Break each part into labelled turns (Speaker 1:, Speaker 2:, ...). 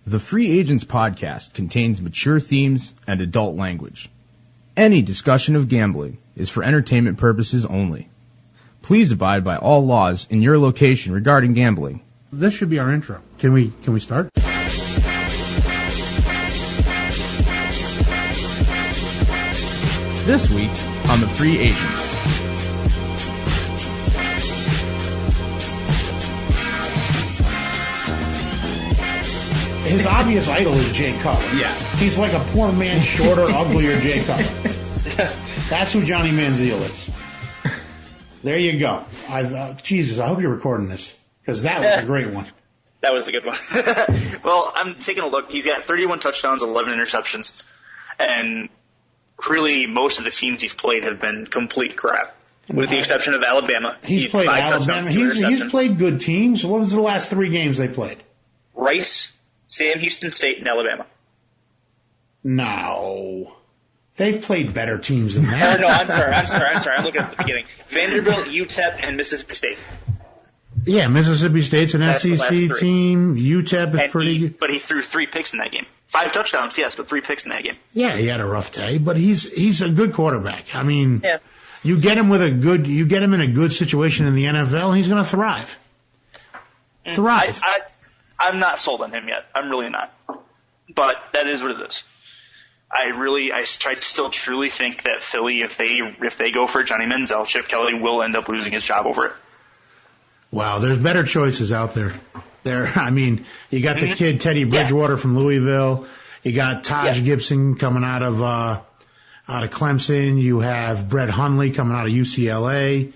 Speaker 1: The Free Agents podcast contains mature themes and adult language. Any discussion of gambling is for entertainment purposes only. Please abide by all laws in your location regarding gambling.
Speaker 2: This should be our intro. Can we start?
Speaker 1: This week on The Free Agents.
Speaker 2: His obvious idol is Jay Cutler.
Speaker 1: Yeah.
Speaker 2: He's like a poor man, shorter, uglier Jay Cutler. That's who Johnny Manziel is. There you go. Jesus, I hope you're recording this, because that was a great one.
Speaker 3: That was a good one. Well, I'm taking a look. He's got 31 touchdowns, 11 interceptions, and really most of the teams he's played have been complete crap, with the exception of Alabama.
Speaker 2: He's played Alabama. He's played good teams. What was the last 3 games they played?
Speaker 3: Rice, Sam Houston State, and Alabama.
Speaker 2: No. They've played better teams than that.
Speaker 3: No, I'm sorry. I'm looking at the beginning. Vanderbilt, UTEP, and Mississippi State.
Speaker 2: Yeah, Mississippi State's an SEC team. UTEP is pretty good.
Speaker 3: But he threw 3 picks in that game. 5 touchdowns, yes, but 3 picks in that game.
Speaker 2: Yeah, he had a rough day, but he's a good quarterback. I mean,
Speaker 3: yeah.
Speaker 2: you get him in a good situation in the NFL, and he's going to thrive. Thrive.
Speaker 3: I'm not sold on him yet. I'm really not. But that is what it is. I still truly think that Philly, if they go for Johnny Manziel, Chip Kelly will end up losing his job over it.
Speaker 2: Wow, there's better choices out there. I mean, you got the kid Teddy Bridgewater from Louisville. You got Taj Gibson coming out of Clemson. You have Brett Hundley coming out of UCLA.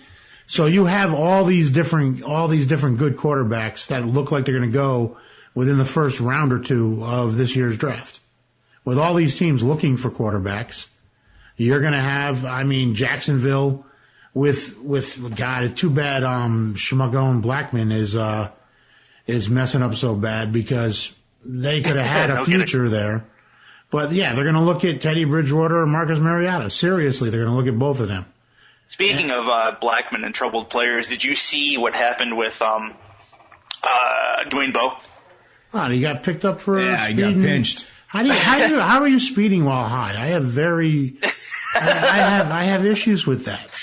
Speaker 2: So you have all these different good quarterbacks that look like they're going to go within the first round or 2 of this year's draft. With all these teams looking for quarterbacks, you're going to have, Jacksonville with God, it's too bad Shmagone Blackman is messing up so bad, because they could have had a future there. But yeah, they're going to look at Teddy Bridgewater or Marcus Mariota. Seriously, they're going to look at both of them.
Speaker 3: Speaking of Blackman and troubled players, did you see what happened with Dwayne Bowe?
Speaker 2: Oh, he got picked up for
Speaker 1: he got pinched.
Speaker 2: How are you speeding while high? I have issues with that.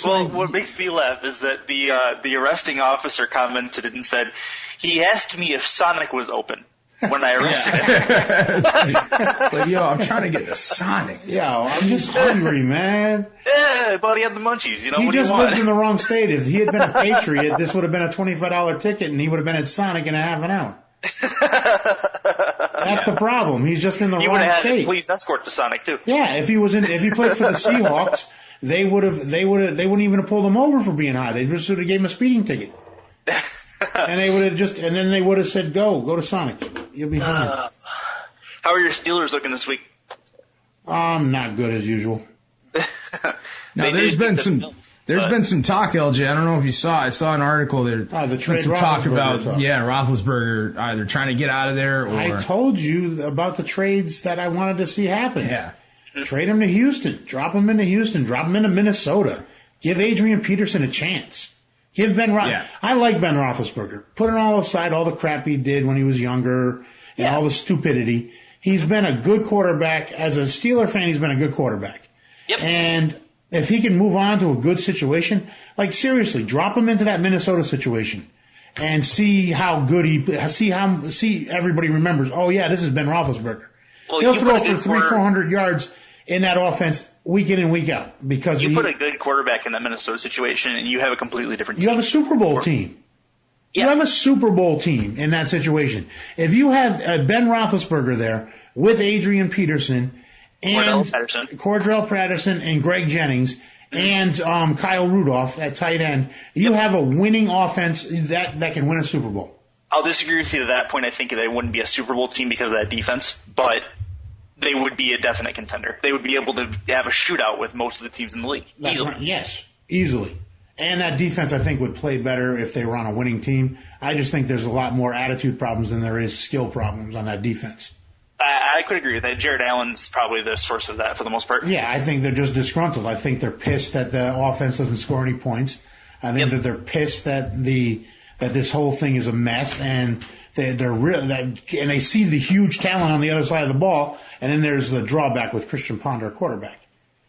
Speaker 3: What makes me laugh is that the arresting officer commented and said, he asked me if Sonic was open when I arrested him.
Speaker 1: But I'm trying to get to Sonic.
Speaker 2: I'm just hungry, man.
Speaker 3: Yeah, but he had the munchies.
Speaker 2: He just lived in the wrong state. If he had been a Patriot, this would have been a $25 ticket, and he would have been at Sonic in a half an hour. That's the problem. He's just in the wrong state.
Speaker 3: You would have had police escort to Sonic too.
Speaker 2: Yeah, if he played for the Seahawks, they wouldn't even have pulled him over for being high. They just sort of gave him a speeding ticket. And they would have said, go to Sonic. You'll be fine.
Speaker 3: How are your Steelers looking this week?
Speaker 2: Not good as usual.
Speaker 1: Now there's been some talk, LJ. I don't know if you saw. I saw an article there.
Speaker 2: The trade some
Speaker 1: talk about Roethlisberger either trying to get out of there, or
Speaker 2: I told you about the trades that I wanted to see happen.
Speaker 1: Yeah.
Speaker 2: Trade him to Houston. Drop him into Houston. Drop him into Minnesota. Give Adrian Peterson a chance. Give Ben Roethlisberger. Yeah. I like Ben Roethlisberger. Put it all aside, all the crap he did when he was younger and all the stupidity. He's been a good quarterback. As a Steeler fan, he's been a good quarterback.
Speaker 3: Yep.
Speaker 2: And if he can move on to a good situation, seriously, drop him into that Minnesota situation and see how good see everybody remembers, oh yeah, this is Ben Roethlisberger.
Speaker 3: Well,
Speaker 2: he'll throw for 300-400 yards in that offense week in and week out, because
Speaker 3: you put a good quarterback in that Minnesota situation and you have a completely different team.
Speaker 2: You have a Super Bowl team. Yeah. You have a Super Bowl team in that situation. If you have Ben Roethlisberger there with Adrian Peterson and Cordell Patterson and Greg Jennings and Kyle Rudolph at tight end, you have a winning offense that can win a Super Bowl.
Speaker 3: I'll disagree with you to that point. I think they wouldn't be a Super Bowl team because of that defense, but they would be a definite contender. They would be able to have a shootout with most of the teams in the league. Easily.
Speaker 2: Right. Yes, easily. And that defense, I think, would play better if they were on a winning team. I just think there's a lot more attitude problems than there is skill problems on that defense.
Speaker 3: I could agree with that. Jared Allen's probably the source of that for the most part.
Speaker 2: Yeah, I think they're just disgruntled. I think they're pissed that the offense doesn't score any points. I think that they're pissed that this whole thing is a mess, and They're really, and they see the huge talent on the other side of the ball, and then there's the drawback with Christian Ponder, quarterback.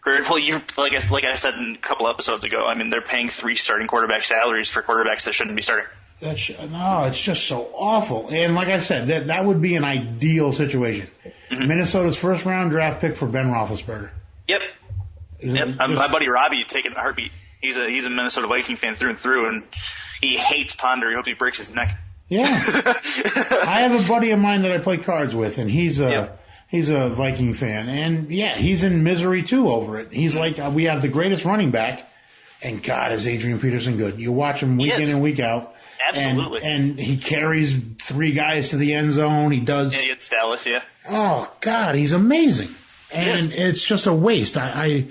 Speaker 3: Well, like I said a couple episodes ago, I mean, they're paying 3 starting quarterback salaries for quarterbacks that shouldn't be starting.
Speaker 2: It's just so awful. And like I said, that would be an ideal situation. Mm-hmm. Minnesota's first-round draft pick for Ben Roethlisberger.
Speaker 3: Yep. My buddy Robbie taking a heartbeat. He's a Minnesota Viking fan through and through, and he hates Ponder. He hopes he breaks his neck.
Speaker 2: Yeah. I have a buddy of mine that I play cards with, and he's a Viking fan. And, yeah, he's in misery, too, over it. He's like, we have the greatest running back, and, God, is Adrian Peterson good. You watch him week in and week out.
Speaker 3: Absolutely.
Speaker 2: And he carries 3 guys to the end zone. He does.
Speaker 3: Yeah, it's Dallas, yeah.
Speaker 2: Oh, God, he's amazing. And it's just a waste. I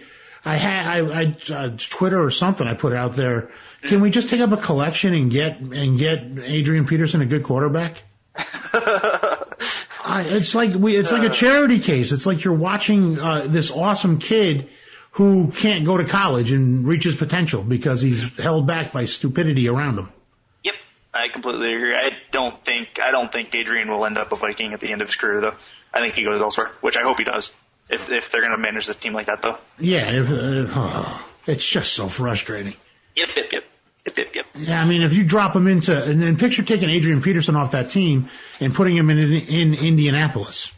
Speaker 2: Twitter or something I put out there. Can we just take up a collection and get Adrian Peterson a good quarterback? It's like a charity case. It's like you're watching this awesome kid who can't go to college and reach his potential because he's held back by stupidity around him.
Speaker 3: Yep, I completely agree. I don't think Adrian will end up a Viking at the end of his career, though. I think he goes elsewhere, which I hope he does. If they're going to manage this team like that, though.
Speaker 2: Yeah, it's just so frustrating.
Speaker 3: Yep.
Speaker 2: Yeah, I mean, if you drop him and then picture taking Adrian Peterson off that team and putting him in Indianapolis,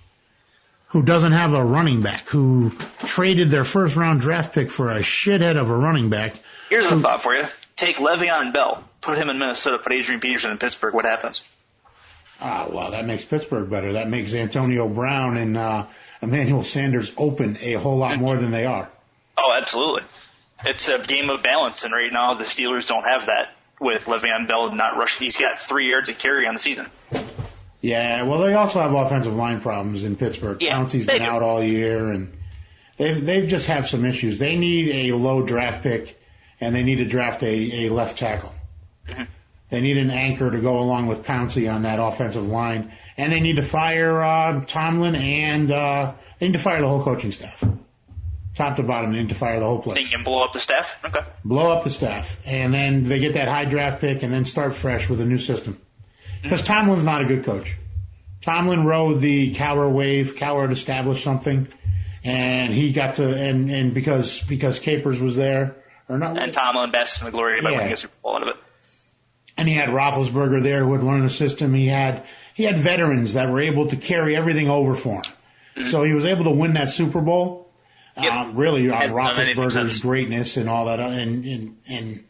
Speaker 2: who doesn't have a running back, who traded their first-round draft pick for a shithead of a running back.
Speaker 3: Here's a thought for you. Take Le'Veon Bell, put him in Minnesota, put Adrian Peterson in Pittsburgh. What happens?
Speaker 2: Well, that makes Pittsburgh better. That makes Antonio Brown and Emmanuel Sanders open a whole lot more than they are.
Speaker 3: Oh, absolutely. It's a game of balance, and right now the Steelers don't have that with Le'Veon Bell not rushing. He's got 3 yards of carry on the season.
Speaker 2: Yeah, well, they also have offensive line problems in Pittsburgh.
Speaker 3: Yeah,
Speaker 2: Pouncey's been out all year, and they just have some issues. They need a low draft pick, and they need to draft a left tackle. Mm-hmm. They need an anchor to go along with Pouncey on that offensive line, and they need to fire Tomlin, and they need to fire the whole coaching staff. Top to bottom, they need to fire the whole place.
Speaker 3: Think you can blow up the staff? Okay.
Speaker 2: Blow up the staff, and then they get that high draft pick, and then start fresh with a new system. Because Tomlin's not a good coach. Tomlin rode the Cowher wave. Cowher established something, and he got to and because Capers was there or not.
Speaker 3: And Tomlin basks in the glory by winning a Super Bowl out of it.
Speaker 2: And he had Roethlisberger there who had learned the system. He had veterans that were able to carry everything over for him. Mm-hmm. So he was able to win that Super Bowl.
Speaker 3: Yep.
Speaker 2: Really, Roethlisberger's greatness and all that, and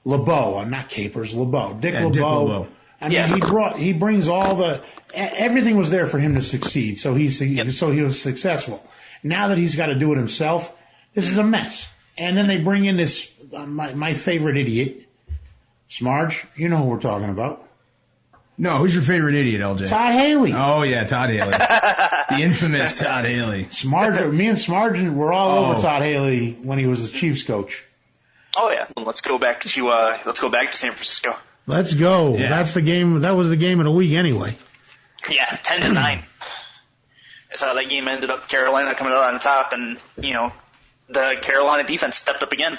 Speaker 2: LeBeau, not Capers, LeBeau, Dick LeBeau. I mean, he brings all everything was there for him to succeed. So he was successful. Now that he's got to do it himself, this is a mess. And then they bring in this my favorite idiot, Smarge. You know who we're talking about.
Speaker 1: No, who's your favorite idiot, LJ?
Speaker 2: Todd Haley.
Speaker 1: Oh, yeah, Todd Haley. The infamous Todd Haley.
Speaker 2: Me and Smarge were all over Todd Haley when he was the Chiefs coach.
Speaker 3: Oh, yeah. Let's go back to San Francisco.
Speaker 2: Let's go.
Speaker 1: Yeah.
Speaker 2: That's the game. That was the game of the week anyway.
Speaker 3: Yeah, 10-9. That's how that game ended up. Carolina coming out on top, and, the Carolina defense stepped up again.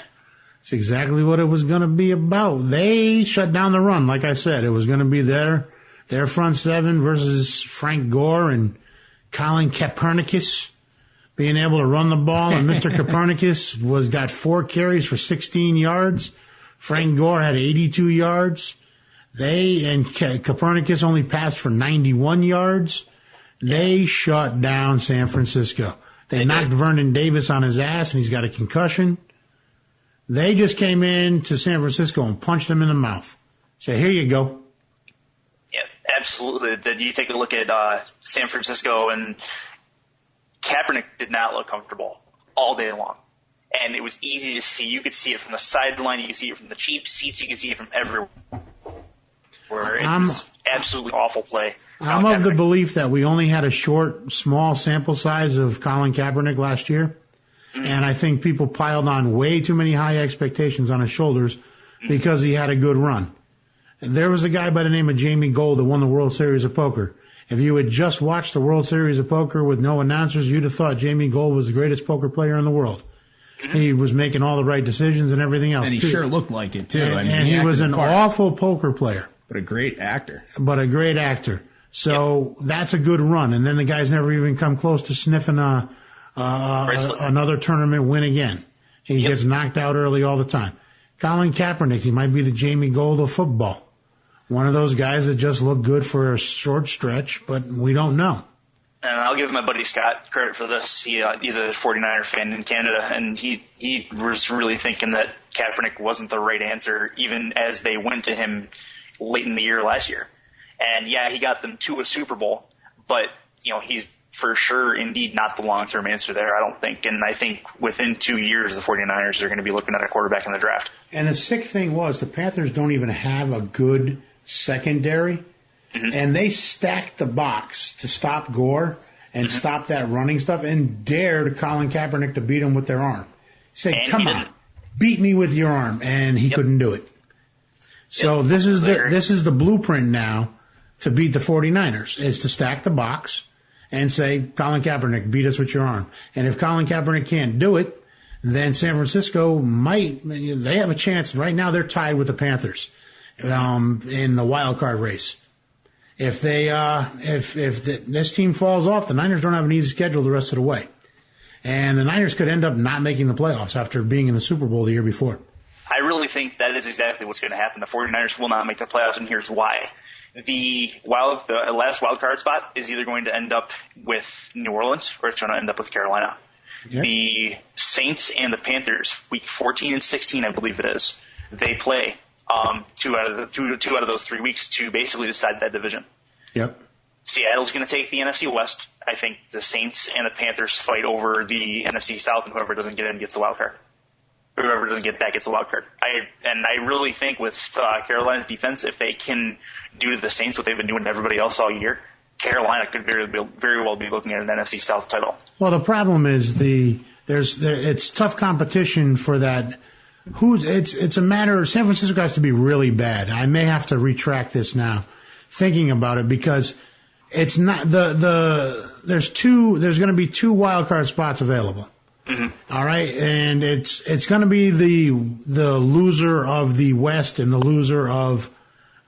Speaker 2: That's exactly what it was going to be about. They shut down the run. Like I said, it was going to be their front seven versus Frank Gore and Colin Kaepernick being able to run the ball. And Mr. Kaepernick got 4 carries for 16 yards. Frank Gore had 82 yards. Kaepernick only passed for 91 yards. They shut down San Francisco. They knocked Vernon Davis on his ass, and he's got a concussion. They just came in to San Francisco and punched him in the mouth. Say, here you go.
Speaker 3: Yeah, absolutely. Then you take a look at San Francisco, and Kaepernick did not look comfortable all day long. And it was easy to see. You could see it from the sideline. You could see it from the cheap seats. You could see it from everywhere. It was absolutely awful play.
Speaker 2: I'm of the belief that we only had a small sample size of Colin Kaepernick last year. Mm-hmm. And I think people piled on way too many high expectations on his shoulders because he had a good run. And there was a guy by the name of Jamie Gold that won the World Series of Poker. If you had just watched the World Series of Poker with no announcers, you'd have thought Jamie Gold was the greatest poker player in the world. Mm-hmm. He was making all the right decisions and everything else.
Speaker 1: And he sure looked like it, too.
Speaker 2: And he was an awful poker player.
Speaker 1: But a great actor.
Speaker 2: So that's a good run. And then the guy's never even come close to sniffing another tournament win again. He gets knocked out early all the time. Colin Kaepernick, he might be the Jamie Gold of football. One of those guys that just look good for a short stretch, but we don't know.
Speaker 3: And I'll give my buddy Scott credit for this. He's a 49er fan in Canada, and he was really thinking that Kaepernick wasn't the right answer, even as they went to him late in the year last year. And yeah, he got them to a Super Bowl, but he's for sure indeed not the long-term answer there, I don't think. And I think within 2 years, the 49ers are going to be looking at a quarterback in the draft.
Speaker 2: And the sick thing was the Panthers don't even have a good secondary. Mm-hmm. And they stacked the box to stop Gore and stop that running stuff and dared Colin Kaepernick to beat him with their arm. Say, come on, beat me with your arm. And he couldn't do it. So this is the blueprint now to beat the 49ers, is to stack the box and say, Colin Kaepernick, beat us with your arm. And if Colin Kaepernick can't do it, then San Francisco they have a chance. Right now they're tied with the Panthers in the wild card race. If this team falls off, the Niners don't have an easy schedule the rest of the way. And the Niners could end up not making the playoffs after being in the Super Bowl the year before.
Speaker 3: I really think that is exactly what's going to happen. The 49ers will not make the playoffs, and here's why. The last wild card spot is either going to end up with New Orleans or it's going to end up with Carolina. Yep. The Saints and the Panthers, week 14 and 16, I believe it is, they play two out of those 3 weeks to basically decide that division.
Speaker 2: Yep.
Speaker 3: Seattle's going to take the NFC West. I think the Saints and the Panthers fight over the NFC South, and whoever doesn't get in gets the wild card. Whoever doesn't get that gets the wild card. I really think with Carolina's defense, if they can do to the Saints what they've been doing to everybody else all year, Carolina could very well be looking at an NFC South title.
Speaker 2: Well, the problem is it's tough competition for that. It's a matter of San Francisco has to be really bad. I may have to retract this now, thinking about it, because it's not there's going to be 2 wild card spots available. Mm-hmm. All right, and it's going to be the loser of the West and the loser of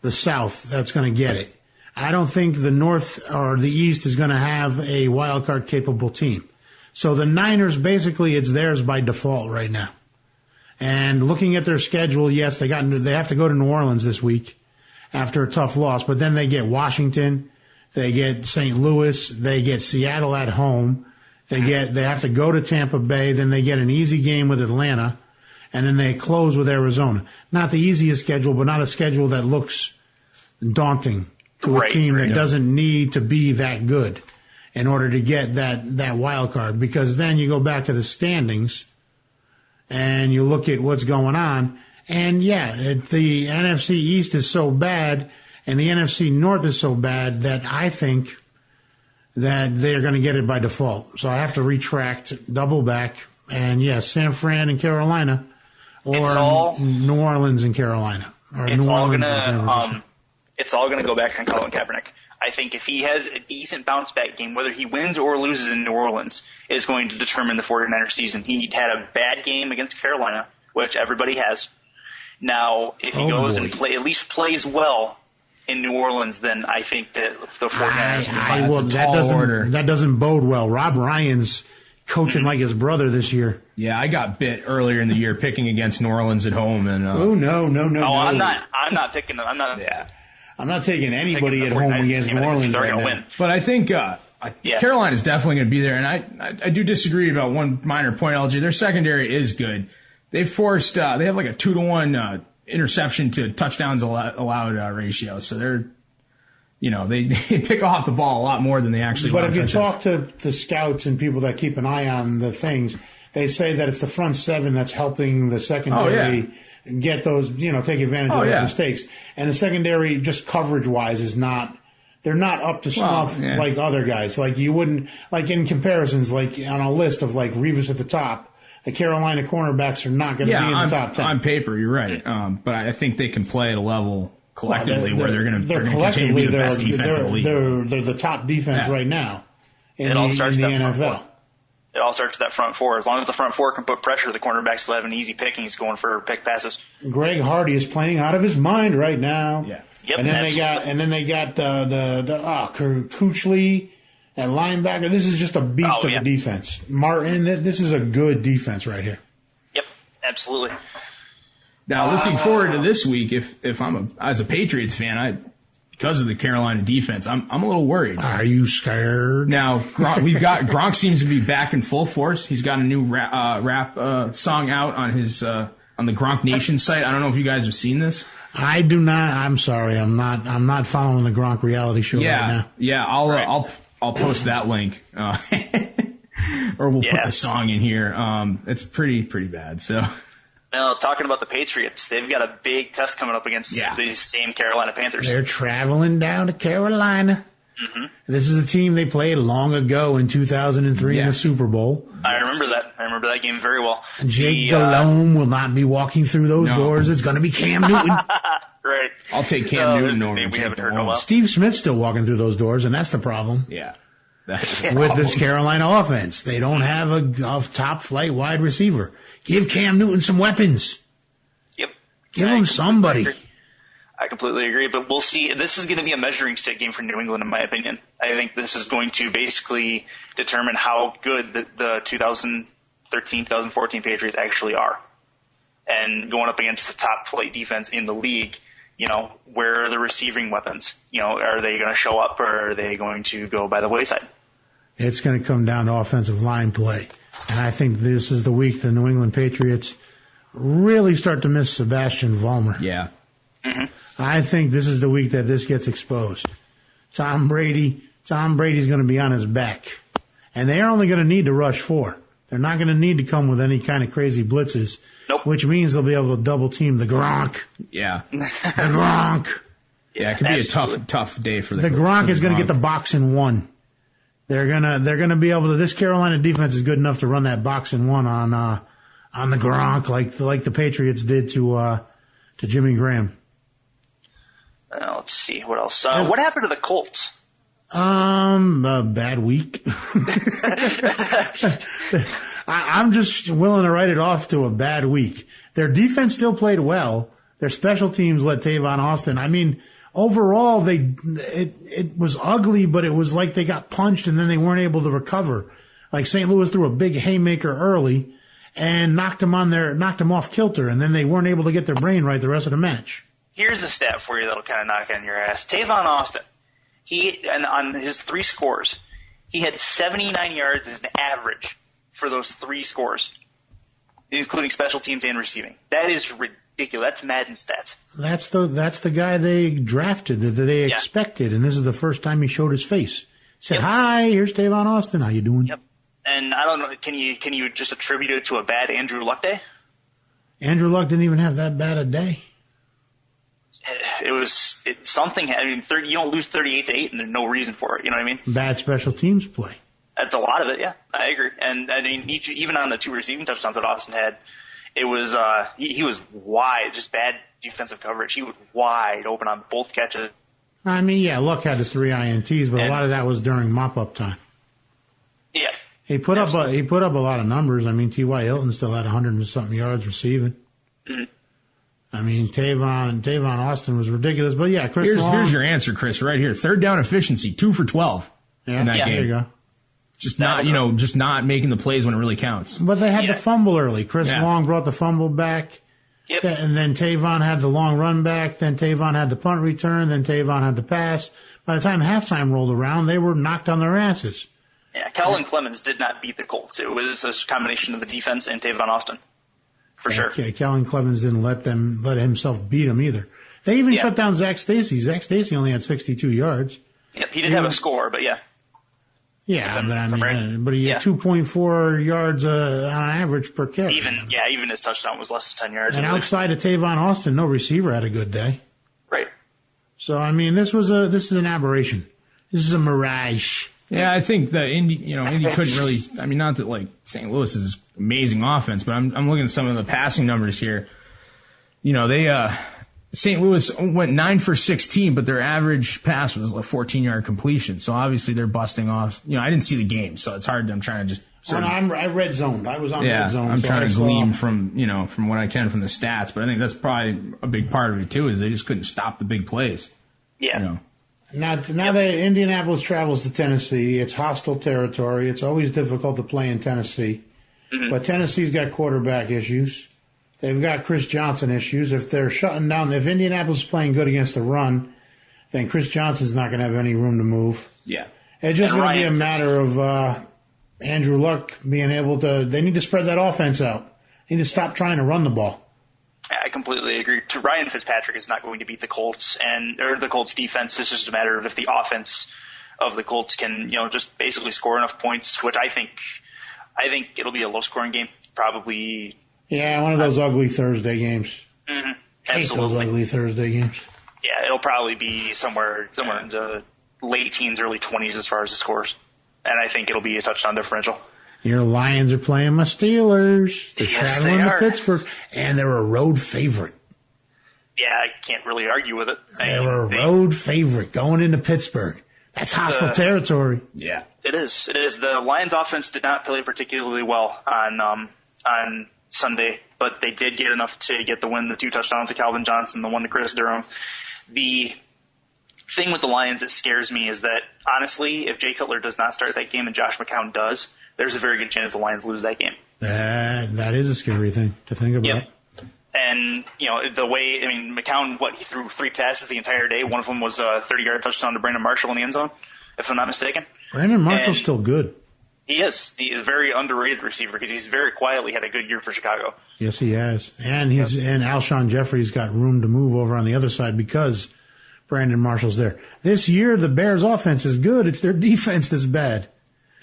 Speaker 2: the South that's going to get it. I don't think the North or the East is going to have a wild card capable team. So the Niners, basically, it's theirs by default right now. And looking at their schedule, yes, they have to go to New Orleans this week after a tough loss, but then they get Washington, they get St. Louis, they get Seattle at home. They have to go to Tampa Bay, then they get an easy game with Atlanta, and then they close with Arizona. Not the easiest schedule, but not a schedule that looks daunting to a team that doesn't need to be that good in order to get that wild card. Because then you go back to the standings and you look at what's going on, and the NFC East is so bad and the NFC North is so bad that I think that they're going to get it by default. So I have to retract, double back, and yes, San Fran and Carolina, or New Orleans and Carolina.
Speaker 3: It's all going to go back on Colin Kaepernick. I think if he has a decent bounce back game, whether he wins or loses in New Orleans, is going to determine the 49ers season. He had a bad game against Carolina, which everybody has. Now, if he goes and at least plays well in New Orleans, then I think that the 49ers
Speaker 2: that doesn't bode well. Rob Ryan's coaching like his brother this year.
Speaker 1: Yeah, I got bit earlier in the year picking against New Orleans at home, and
Speaker 3: no. I'm not picking them. I'm not
Speaker 2: taking anybody at home against New Orleans right now. Win.
Speaker 1: But I think Carolina's definitely going to be there, and I do disagree about one minor point, LG. Their secondary is good. They forced they have like a 2-to-1 interception to touchdowns allowed ratio. So they're, they pick off the ball a lot more than they actually.
Speaker 2: But if you talk to scouts and people that keep an eye on the things, they say that it's the front seven that's helping the secondary get those, take advantage of those mistakes. And the secondary, just coverage wise, they're not up to snuff like other guys. Like you wouldn't, like in comparisons, like on a list of like Revis at the top. The Carolina cornerbacks are not going to be in the top 10.
Speaker 1: On paper, you're right. But I think they can play at a level collectively where they're going to continue to be the best defense in the league.
Speaker 2: They're the top defense right now in the NFL.
Speaker 3: It all starts with that front four. As long as the front four can put pressure, the cornerbacks will have an easy pick, and he's going for pick passes.
Speaker 2: Greg Hardy is playing out of his mind right now.
Speaker 1: Yeah.
Speaker 3: Yep,
Speaker 2: and then they got Kuechly at linebacker. This is just a beast of a defense. Martin, this is a good defense right here.
Speaker 3: Yep, absolutely.
Speaker 1: Now, looking forward to this week, if I'm as a Patriots fan, because of the Carolina defense, I'm a little worried.
Speaker 2: Are you scared?
Speaker 1: Now, Gronk seems to be back in full force. He's got a new rap song out on his on the Gronk Nation site. I don't know if you guys have seen this.
Speaker 2: I do not. I'm sorry. I'm not following the Gronk reality show right now.
Speaker 1: Yeah, I'll post that link, or we'll put the song in here. It's pretty bad. So.
Speaker 3: Now, talking about the Patriots, they've got a big test coming up against these same Carolina Panthers.
Speaker 2: They're traveling down to Carolina. Mm-hmm. This is a team they played long ago in 2003 in the Super Bowl.
Speaker 3: I remember that. I remember that game very well.
Speaker 2: Jake Delhomme will not be walking through those doors. It's going to be Cam Newton.
Speaker 3: Right.
Speaker 1: I'll take Cam Newton over
Speaker 3: we haven't heard in a while.
Speaker 2: Steve Smith's still walking through those doors, and that's the problem.
Speaker 1: Yeah.
Speaker 2: With this Carolina offense, they don't have a top flight wide receiver. Give Cam Newton some weapons.
Speaker 3: Yep.
Speaker 2: Give him somebody.
Speaker 3: I completely agree, but we'll see. This is going to be a measuring stick game for New England, in my opinion. I think this is going to basically determine how good the 2013-2014 Patriots actually are. And going up against the top flight defense in the league, where are the receiving weapons? Are they going to show up, or are they going to go by the wayside?
Speaker 2: It's going to come down to offensive line play. And I think this is the week the New England Patriots really start to miss Sebastian Vollmer.
Speaker 1: Yeah.
Speaker 3: Mm-hmm.
Speaker 2: I think this is the week that this gets exposed. Tom Brady's going to be on his back. And they're only going to need to rush 4. They're not going to need to come with any kind of crazy blitzes.
Speaker 3: Nope.
Speaker 2: Which means they'll be able to double team the Gronk.
Speaker 1: Yeah.
Speaker 2: The Gronk.
Speaker 1: Yeah, it could be a tough day for
Speaker 2: the Gronk is going to get the box in 1. They're gonna be able to. This Carolina defense is good enough to run that box in 1 on the Gronk like the Patriots did to Jimmy Graham.
Speaker 3: Let's see what else. What happened to the Colts?
Speaker 2: A bad week. I'm just willing to write it off to a bad week. Their defense still played well. Their special teams let Tavon Austin. I mean, overall, it was ugly, but it was like they got punched and then they weren't able to recover. Like St. Louis threw a big haymaker early and knocked them off kilter, and then they weren't able to get their brain right the rest of the match.
Speaker 3: Here's a stat for you that'll kind of knock on your ass. Tavon Austin, on his 3 scores, he had 79 yards as an average for those 3 scores, including special teams and receiving. That is ridiculous. That's Madden stats.
Speaker 2: That's the guy they drafted, that they expected, and this is the first time he showed his face. He said, "Hi, here's Tavon Austin. How you doing?"
Speaker 3: Yep. And I don't know, can you just attribute it to a bad Andrew Luck day?
Speaker 2: Andrew Luck didn't even have that bad a day.
Speaker 3: It's something. I mean, you don't lose 38-8, and there's no reason for it. You know what I mean?
Speaker 2: Bad special teams play.
Speaker 3: That's a lot of it. Yeah, I agree. And I mean, even on the 2 receiving touchdowns that Austin had, it was he was wide, just bad defensive coverage. He was wide open on both catches.
Speaker 2: I mean, Luck had the 3 INTs, but a lot of that was during mop-up time.
Speaker 3: Yeah.
Speaker 2: He put up a lot of numbers. I mean, T.Y. Hilton still had 100 and something yards receiving. Mm-hmm. I mean, Tavon Austin was ridiculous, but Chris Long.
Speaker 1: Here's your answer, Chris, right here. 3rd down efficiency, 2 for 12 in that game.
Speaker 2: There you go.
Speaker 1: Just not making the plays when it really counts.
Speaker 2: But they had the fumble early. Chris Long brought the fumble back.
Speaker 3: Yep.
Speaker 2: And then Tavon had the long run back. Then Tavon had the punt return. Then Tavon had the pass. By the time halftime rolled around, they were knocked on their asses.
Speaker 3: Yeah, Kellen Clemens did not beat the Colts. It was a combination of the defense and Tavon Austin. For sure.
Speaker 2: Okay, Kellen Clemens didn't let himself beat them either. They even shut down Zach Stacy. Zach Stacy only had 62 yards.
Speaker 3: Yep, he did have a score, but yeah.
Speaker 2: Yeah, but he had 2.4 yards on average per carry.
Speaker 3: Even his touchdown was less than 10 yards.
Speaker 2: And outside of Tavon Austin, no receiver had a good day.
Speaker 3: Right.
Speaker 2: So I mean, this is an aberration. This is a mirage.
Speaker 1: Yeah, I think the Indy couldn't really. I mean, not that like St. Louis is amazing offense, but I'm looking at some of the passing numbers here. They St. Louis went 9 for 16, but their average pass was a 14-yard completion. So obviously they're busting off. I didn't see the game, so it's hard. I'm trying to just.
Speaker 2: I red zoned. I was on red zone.
Speaker 1: I'm trying to glean from what I can from the stats, but I think that's probably a big part of it too. Is they just couldn't stop the big plays.
Speaker 3: Yeah.
Speaker 2: Now that Indianapolis travels to Tennessee, it's hostile territory. It's always difficult to play in Tennessee, but Tennessee's got quarterback issues. They've got Chris Johnson issues. If they're shutting down, if Indianapolis is playing good against the run, then Chris Johnson's not going to have any room to move.
Speaker 1: Yeah.
Speaker 2: It's just going to be a matter of Andrew Luck being able to, they need to spread that offense out. They need to stop trying to run the ball.
Speaker 3: I completely agree. Ryan Fitzpatrick is not going to beat the Colts or the Colts defense. It's just a matter of if the offense of the Colts can, just basically score enough points, which I think it'll be a low scoring game. Probably.
Speaker 2: Yeah, one of those ugly Thursday games.
Speaker 3: Mm-hmm.
Speaker 2: Hate those ugly Thursday games.
Speaker 3: Yeah, it'll probably be somewhere in the late teens, early 20s as far as the scores. And I think it'll be a touchdown differential.
Speaker 2: Your Lions are playing my Steelers. They're traveling to Pittsburgh, and they're a road favorite.
Speaker 3: Yeah, I can't really argue with it.
Speaker 2: They're a road favorite going into Pittsburgh. That's hostile territory.
Speaker 3: Yeah. It is. The Lions offense did not play particularly well on Sunday, but they did get enough to get the win, the 2 touchdowns to Calvin Johnson, the one to Chris Durham. The thing with the Lions that scares me is that, honestly, if Jay Cutler does not start that game and Josh McCown does, there's a very good chance the Lions lose that game.
Speaker 2: That is a scary thing to think about.
Speaker 3: Yep. And, McCown, he threw 3 passes the entire day. One of them was a 30-yard touchdown to Brandon Marshall in the end zone, if I'm not mistaken.
Speaker 2: Brandon Marshall's still good.
Speaker 3: He is. He is a very underrated receiver because he's very quietly had a good year for Chicago.
Speaker 2: Yes, he has. And and Alshon Jeffrey's got room to move over on the other side because Brandon Marshall's there. This year, the Bears' offense is good. It's their defense that's bad.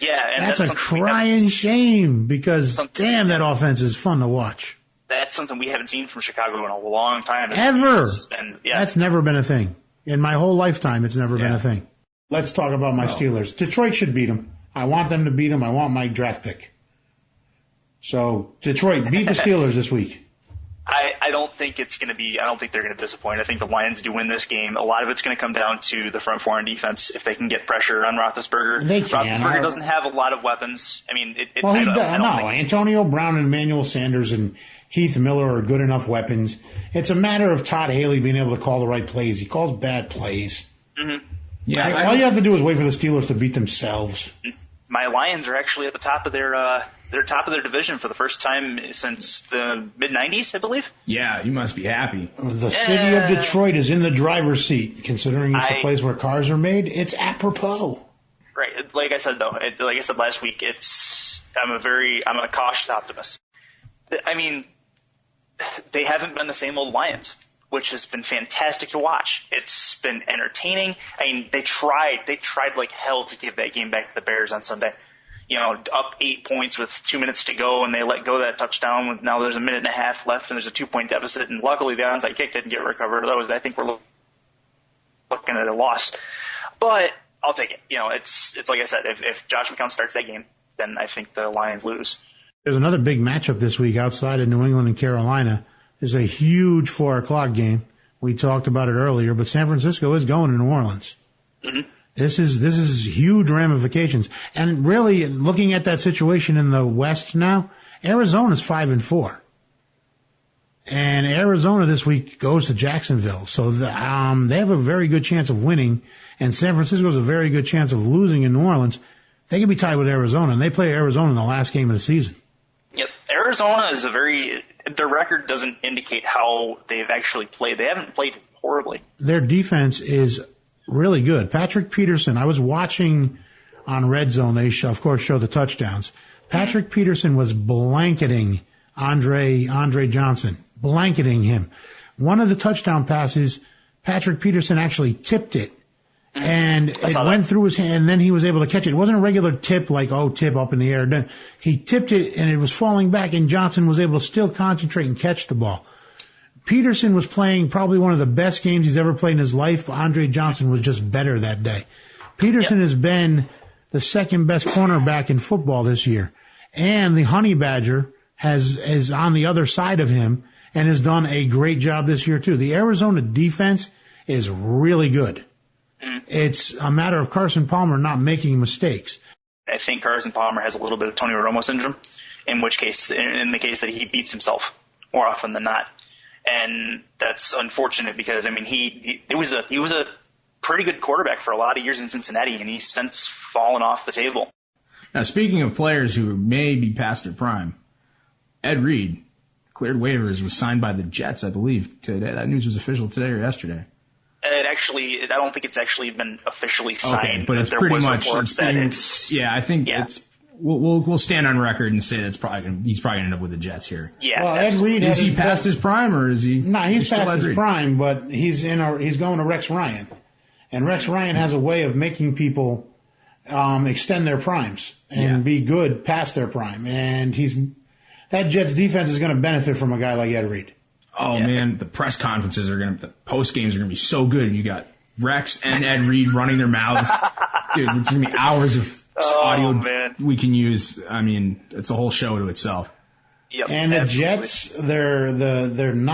Speaker 3: Yeah, and
Speaker 2: that's a crying shame because, damn, that offense is fun to watch.
Speaker 3: That's something we haven't seen from Chicago in a long time.
Speaker 2: Ever. That's never been a thing. In my whole lifetime, it's never been a thing. Let's talk about my Steelers. Detroit should beat them. I want them to beat them. I want my draft pick. So, Detroit, beat the Steelers this week.
Speaker 3: I don't think it's going to be – I don't think they're going to disappoint. I think the Lions do win this game. A lot of it's going to come down to the front four on defense if they can get pressure on Roethlisberger.
Speaker 2: They can.
Speaker 3: Roethlisberger doesn't have a lot of weapons. I mean,
Speaker 2: Antonio Brown and Emmanuel Sanders and Heath Miller are good enough weapons. It's a matter of Todd Haley being able to call the right plays. He calls bad plays.
Speaker 3: Mm-hmm.
Speaker 2: Yeah, all you have to do is wait for the Steelers to beat themselves.
Speaker 3: My Lions are actually at the top of their division for the first time since the mid-'90s, I believe.
Speaker 1: Yeah, you must be happy.
Speaker 2: The city of Detroit is in the driver's seat, considering it's a place where cars are made. It's apropos.
Speaker 3: Right. Like I said, though, like I said last week, I'm a cautious optimist. I mean, they haven't been the same old Lions, which has been fantastic to watch. It's been entertaining. I mean, they tried like hell to give that game back to the Bears on Sunday. Up 8 points with 2 minutes to go, and they let go of that touchdown. Now there's a minute and a half left, and there's a 2-point deficit. And luckily, the onside kick didn't get recovered. Otherwise, I think we're looking at a loss. But I'll take it. It's like I said, if Josh McCown starts that game, then I think the Lions lose.
Speaker 2: There's another big matchup this week outside of New England and Carolina. There's a huge 4:00 game. We talked about it earlier, but San Francisco is going to New Orleans.
Speaker 3: Mm-hmm.
Speaker 2: This is huge ramifications. And really, looking at that situation in the West now, Arizona's 5-4. And Arizona this week goes to Jacksonville. So they have a very good chance of winning, and San Francisco has a very good chance of losing in New Orleans. They can be tied with Arizona, and they play Arizona in the last game of the season.
Speaker 3: Yep. Arizona is their record doesn't indicate how they've actually played. They haven't played horribly.
Speaker 2: Their defense is really good. Patrick Peterson, I was watching on Red Zone. They, of course, show the touchdowns. Patrick Peterson was blanketing Andre Johnson, blanketing him. One of the touchdown passes, Patrick Peterson actually tipped it, and it went through his hand, and then he was able to catch it. It wasn't a regular tip like, tip up in the air. Then he tipped it, and it was falling back, and Johnson was able to still concentrate and catch the ball. Peterson was playing probably one of the best games he's ever played in his life, but Andre Johnson was just better that day. Peterson has been the second best cornerback in football this year. And the Honey Badger is on the other side of him, and has done a great job this year too. The Arizona defense is really good. It's a matter of Carson Palmer not making mistakes.
Speaker 3: I think Carson Palmer has a little bit of Tony Romo syndrome, in the case that he beats himself more often than not. And that's unfortunate because, I mean, he was a pretty good quarterback for a lot of years in Cincinnati, and he's since fallen off the table.
Speaker 1: Now, speaking of players who may be past their prime, Ed Reed cleared waivers, was signed by the Jets, I believe, today. That news was official today or yesterday.
Speaker 3: I don't think it's actually been officially signed.
Speaker 1: Okay, but it's pretty much We'll stand on record and say he's probably going to end up with the Jets here.
Speaker 3: Yeah.
Speaker 2: Well, Ed Reed
Speaker 1: is he past his prime or is he?
Speaker 2: No, he's past his prime, but he's going to Rex Ryan, and Rex Ryan has a way of making people extend their primes and be good past their prime, and that Jets defense is going to benefit from a guy like Ed Reed.
Speaker 1: Oh man, the press conferences the post games are going to be so good. You got Rex and Ed Reed running their mouths. Dude, there's going to be hours of audio we can use. I mean, it's a whole show to itself.
Speaker 3: Yep,
Speaker 2: and the Jets, they're in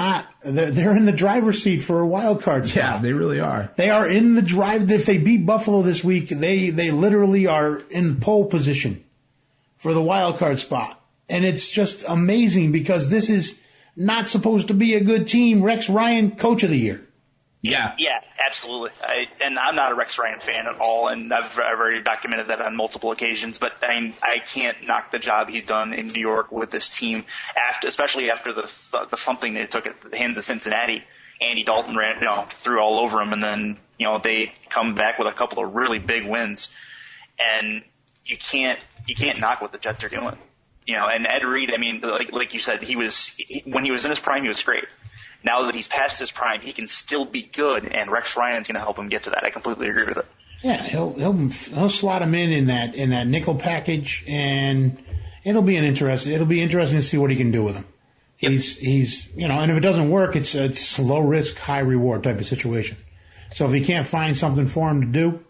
Speaker 2: the driver's seat for a wild card spot.
Speaker 1: Yeah, they really are.
Speaker 2: They are in the drive. If they beat Buffalo this week, they literally are in pole position for the wild card spot. And it's just amazing because this is not supposed to be a good team. Rex Ryan, Coach of the Year.
Speaker 3: Yeah, absolutely. And I'm not a Rex Ryan fan at all, and I've already documented that on multiple occasions. But I can't knock the job he's done in New York with this team, especially after the thumping they took at the hands of Cincinnati. Andy Dalton threw all over him, and then they come back with a couple of really big wins, and you can't knock what the Jets are doing. And Ed Reed, I mean, like you said, when he was in his prime, he was great. Now that he's past his prime, he can still be good, and Rex Ryan's going to help him get to that. I completely agree with it.
Speaker 2: Yeah, he'll slot him in that nickel package, and it'll be interesting to see what he can do with him. Yep. He's and if it doesn't work, it's low risk, high reward type of situation. So if he can't find something for him to do,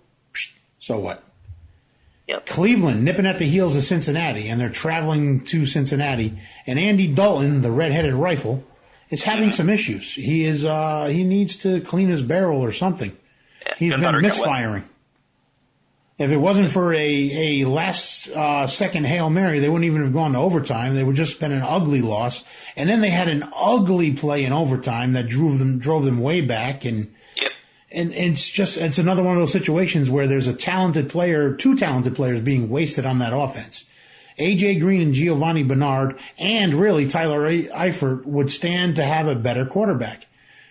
Speaker 2: so what?
Speaker 3: Yep.
Speaker 2: Cleveland nipping at the heels of Cincinnati, and they're traveling to Cincinnati, and Andy Dalton, the red-headed rifle, is having some issues. He needs to clean his barrel or something.
Speaker 3: Yeah,
Speaker 2: he's been misfiring. If it wasn't for a last second Hail Mary, they wouldn't even have gone to overtime. They would just been an ugly loss. And then they had an ugly play in overtime that drove them way back, and it's another one of those situations where there's two talented players being wasted on that offense. A.J. Green and Giovanni Bernard, and really Tyler Eifert would stand to have a better quarterback.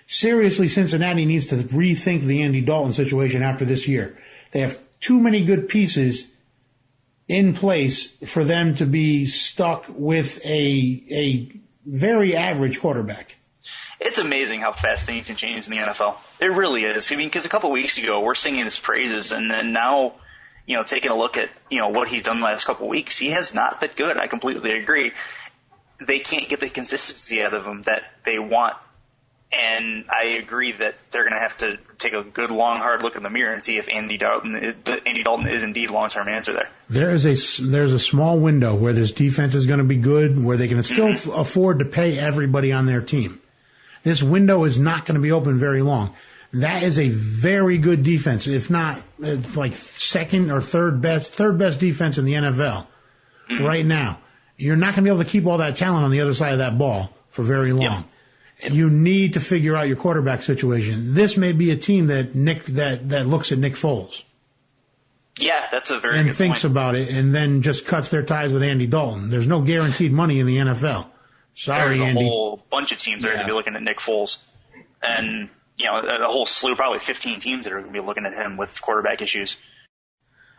Speaker 2: Seriously, Cincinnati needs to rethink the Andy Dalton situation after this year. They have too many good pieces in place for them to be stuck with a very average quarterback.
Speaker 3: It's amazing how fast things can change in the NFL. It really is. I mean, because a couple of weeks ago we're singing his praises, and then now, taking a look at, what he's done the last couple of weeks, he has not been good. I completely agree. They can't get the consistency out of him that they want. And I agree that they're going to have to take a good, long, hard look in the mirror and see if Andy Dalton is indeed a long-term answer there.
Speaker 2: There's a small window where this defense is going to be good, where they can still afford to pay everybody on their team. This window is not going to be open very long. That is a very good defense, if not like second or third best defense in the NFL right now. You're not going to be able to keep all that talent on the other side of that ball for very long. Yep. You need to figure out your quarterback situation. This may be a team that looks at Nick Foles.
Speaker 3: Yeah, that's a very good
Speaker 2: point. And thinks about it, and then just cuts their ties with Andy Dalton. There's no guaranteed money in the NFL. Sorry,
Speaker 3: Andy. There's a
Speaker 2: Andy.
Speaker 3: whole bunch of teams that are going to be looking at Nick Foles. And a whole slew, probably 15 teams that are going to be looking at him with quarterback issues.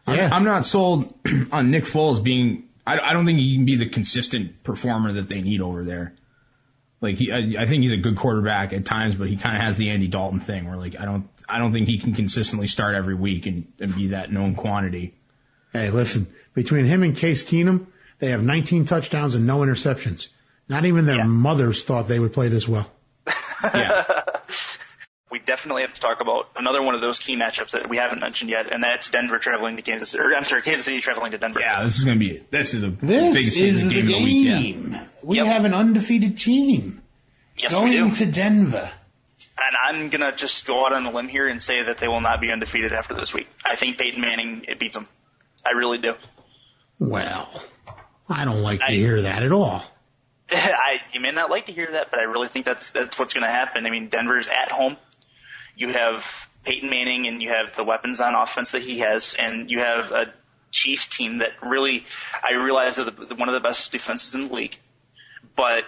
Speaker 1: Yeah. I'm not sold on Nick Foles being. I don't think he can be the consistent performer that they need over there. Like I think he's a good quarterback at times, but he kind of has the Andy Dalton thing where I don't think he can consistently start every week and be that known quantity.
Speaker 2: Hey, listen, between him and Case Keenum, they have 19 touchdowns and no interceptions. Not even their mothers thought they would play this well.
Speaker 3: Yeah. We definitely have to talk about another one of those key matchups that we haven't mentioned yet, and that's Denver traveling to Kansas City traveling to Denver.
Speaker 1: Yeah, this is the biggest game of the week. Yeah.
Speaker 2: We have an undefeated team.
Speaker 3: Yes, we do.
Speaker 2: Going to Denver.
Speaker 3: And I'm going to just go out on a limb here and say that they will not be undefeated after this week. I think Peyton Manning, it beats them. I really do.
Speaker 2: Well, I don't like to hear that at all.
Speaker 3: You may not like to hear that, but I really think that's what's going to happen. I mean, Denver's at home. You have Peyton Manning, and you have the weapons on offense that he has, and you have a Chiefs team that really, I realize, are one of the best defenses in the league. But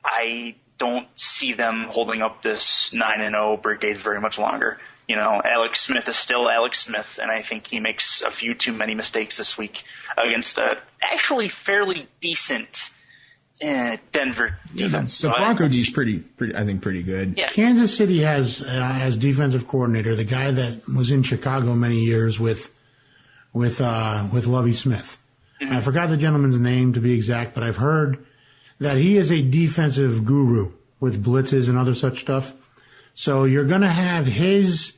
Speaker 3: I don't see them holding up this 9-0 brigade very much longer. You know, Alex Smith is still Alex Smith, and I think he makes a few too many mistakes this week against a actually fairly decent Denver defense.
Speaker 1: The Bronco D is pretty good.
Speaker 3: Yeah.
Speaker 2: Kansas City has defensive coordinator, the guy that was in Chicago many years with Lovie Smith.
Speaker 3: Mm-hmm.
Speaker 2: I forgot the gentleman's name to be exact, but I've heard that he is a defensive guru with blitzes and other such stuff. So you're going to have his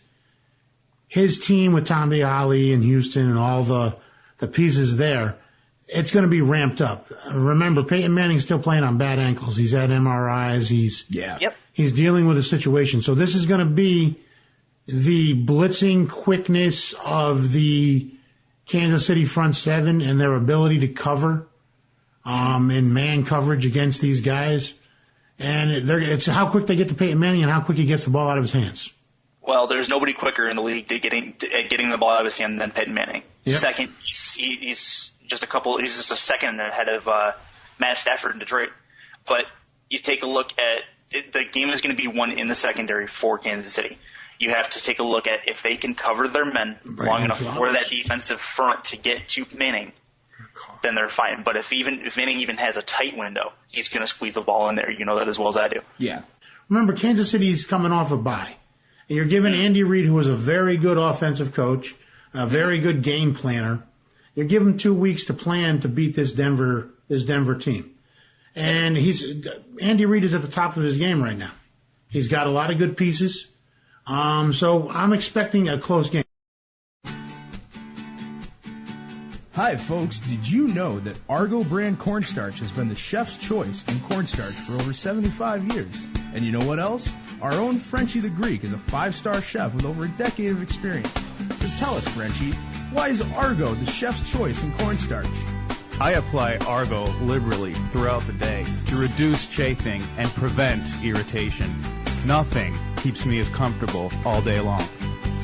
Speaker 2: team with Tom Holly in Houston and all the pieces there. It's going to be ramped up. Remember, Peyton Manning's still playing on bad ankles. He's had MRIs. He's dealing with a situation. So this is going to be the blitzing quickness of the Kansas City front seven and their ability to cover in man coverage against these guys. And it's how quick they get to Peyton Manning and how quick he gets the ball out of his hands.
Speaker 3: Well, there's nobody quicker in the league at getting the ball out of his hand than Peyton Manning.
Speaker 2: Yep.
Speaker 3: Second, he's just a second ahead of Matt Stafford in Detroit. But you take a look at the game is going to be won in the secondary for Kansas City. You have to take a look at if they can cover their men long enough for that defensive front to get to Manning, then they're fine. But if Manning even has a tight window, he's going to squeeze the ball in there. You know that as well as I do.
Speaker 1: Yeah.
Speaker 2: Remember, Kansas City's coming off a bye. And you're giving Andy Reid, who is a very good offensive coach, a very good game planner, you're giving him 2 weeks to plan to beat this Denver team. And Andy Reid is at the top of his game right now. He's got a lot of good pieces. So I'm expecting a close game.
Speaker 1: Hi, folks. Did you know that Argo brand cornstarch has been the chef's choice in cornstarch for over 75 years? And you know what else? Our own Frenchie the Greek is a 5-star chef with over a decade of experience. So tell us, Frenchie, why is Argo the chef's choice in cornstarch?
Speaker 4: I apply Argo liberally throughout the day to reduce chafing and prevent irritation. Nothing keeps me as comfortable all day long.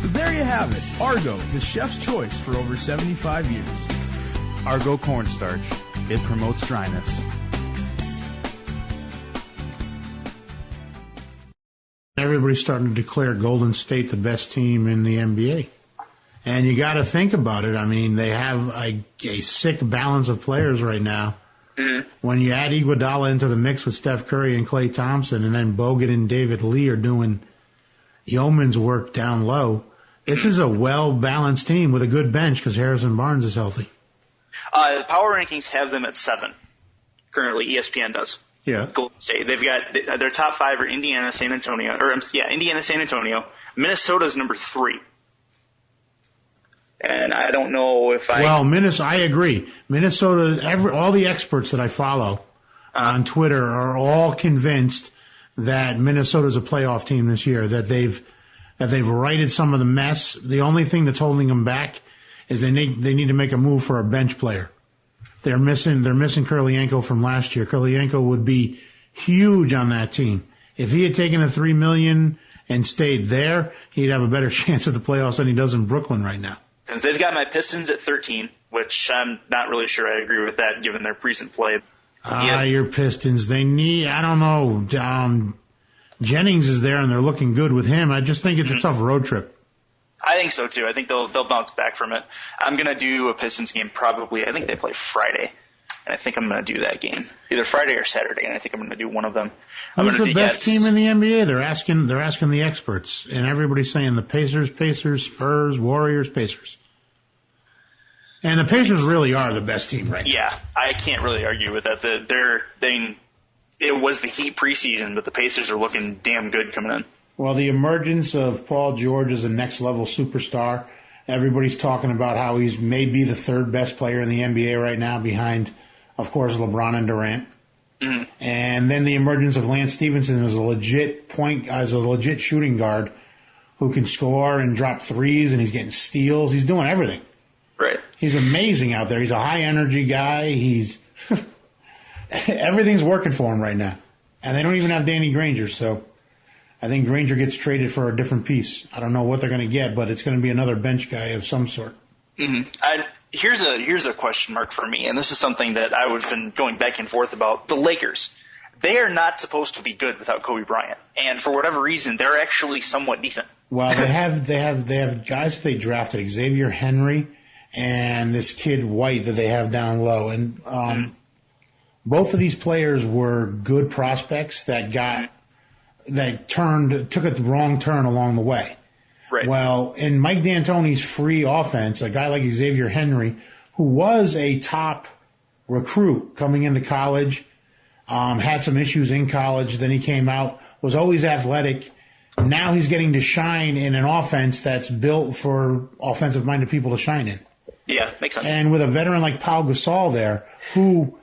Speaker 1: So there you have it. Argo, the chef's choice for over 75 years.
Speaker 4: Argo cornstarch. It promotes dryness.
Speaker 2: Everybody's starting to declare Golden State the best team in the NBA. And you got to think about it. I mean, they have a sick balance of players right now.
Speaker 3: Mm-hmm.
Speaker 2: When you add Iguodala into the mix with Steph Curry and Klay Thompson, and then Bogut and David Lee are doing yeoman's work down low, this is a well-balanced team with a good bench because Harrison Barnes is healthy.
Speaker 3: The power rankings have them at 7. Currently, ESPN does.
Speaker 2: Yeah.
Speaker 3: Golden State. They've got their top 5 are Indiana, San Antonio. Minnesota's number 3. And I don't know if
Speaker 2: I agree. Minnesota, all the experts that I follow on Twitter are all convinced that Minnesota's a playoff team this year, that they've righted some of the mess. The only thing that's holding them back is they need to make a move for a bench player. They're missing Kurlienko from last year. Kurlienko would be huge on that team. If he had taken the $3 million and stayed there, he'd have a better chance at the playoffs than he does in Brooklyn right now.
Speaker 3: Since they've got my Pistons at 13, which I'm not really sure I agree with that given their recent play.
Speaker 2: Your Pistons, they need, I don't know, Jennings is there and they're looking good with him. I just think it's a tough road trip.
Speaker 3: I think so too. I think they'll bounce back from it. I'm going to do a Pistons game probably, I think they play Friday. And I think I'm going to do that game. Either Friday or Saturday, and I think I'm going to do one of them.
Speaker 2: Who's the best team in the NBA? They're asking the experts, and everybody's saying the Pacers, Spurs, Warriors, Pacers. And the Pacers really are the best team right now.
Speaker 3: Yeah, I can't really argue with that. It was the Heat preseason, but the Pacers are looking damn good coming in.
Speaker 2: Well, the emergence of Paul George as a next-level superstar, everybody's talking about how he's maybe the 3rd best player in the NBA right now behind, of course, LeBron and Durant.
Speaker 3: Mm-hmm.
Speaker 2: And then the emergence of Lance Stevenson as a legit shooting guard who can score and drop threes, and he's getting steals. He's doing everything.
Speaker 3: Right.
Speaker 2: He's amazing out there. He's a high energy guy. He's everything's working for him right now. And they don't even have Danny Granger, so I think Granger gets traded for a different piece. I don't know what they're going to get, but it's going to be another bench guy of some sort.
Speaker 3: Mm-hmm. Here's a question mark for me, and this is something that I've been going back and forth about. The Lakers, they are not supposed to be good without Kobe Bryant, and for whatever reason, they're actually somewhat decent.
Speaker 2: Well, they have guys that they drafted, Xavier Henry and this kid White that they have down low, and both of these players were good prospects that took a wrong turn along the way.
Speaker 3: Right.
Speaker 2: Well, in Mike D'Antoni's free offense, a guy like Xavier Henry, who was a top recruit coming into college, had some issues in college, then he came out, was always athletic. Now he's getting to shine in an offense that's built for offensive-minded people to shine in.
Speaker 3: Yeah, makes sense.
Speaker 2: And with a veteran like Pau Gasol there, who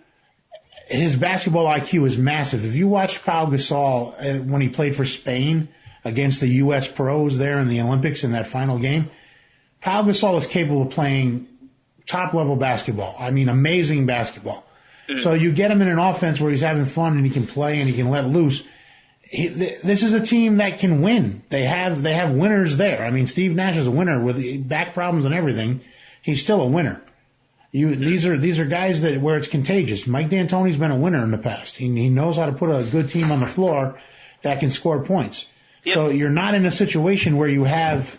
Speaker 2: his basketball IQ is massive. If you watch Pau Gasol when he played for Spain against the U.S. pros there in the Olympics in that final game, Pau Gasol is capable of playing top-level basketball. I mean, amazing basketball. So you get him in an offense where he's having fun and he can play and he can let loose. This is a team that can win. They have winners there. I mean, Steve Nash is a winner with back problems and everything. He's still a winner. These are guys where it's contagious. Mike D'Antoni's been a winner in the past. He knows how to put a good team on the floor that can score points. Yep. So you're not in a situation where you have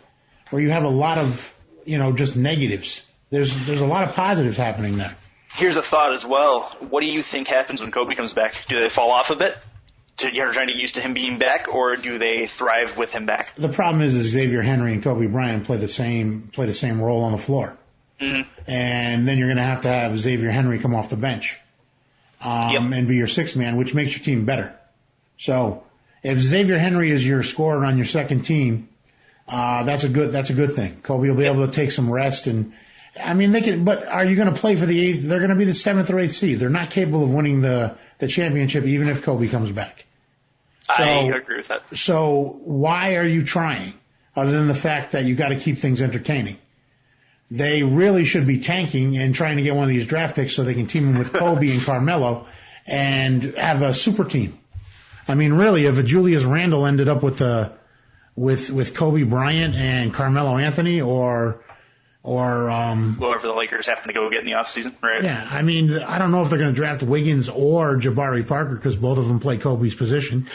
Speaker 2: a lot of just negatives. There's a lot of positives happening there.
Speaker 3: Here's a thought as well. What do you think happens when Kobe comes back? Do they fall off a bit? You're trying to get used to him being back, or do they thrive with him back?
Speaker 2: The problem is Xavier Henry and Kobe Bryant play the same role on the floor.
Speaker 3: Mm-hmm.
Speaker 2: And then you're going to have Xavier Henry come off the bench and be your sixth man, which makes your team better. So if Xavier Henry is your scorer on your second team, that's a good thing. Kobe will be able to take some rest, and I mean they can. But are you going to play for the eighth? They're going to be the seventh or eighth seed. They're not capable of winning the championship, even if Kobe comes back. So,
Speaker 3: I agree with that.
Speaker 2: So why are you trying, other than the fact that you got to keep things entertaining? They really should be tanking and trying to get one of these draft picks so they can team them with Kobe and Carmelo and have a super team. I mean, really, if a Julius Randle ended up with Kobe Bryant and Carmelo Anthony or
Speaker 3: whoever the Lakers happen to go get in the offseason, right?
Speaker 2: Yeah, I mean, I don't know if they're going to draft Wiggins or Jabari Parker because both of them play Kobe's position.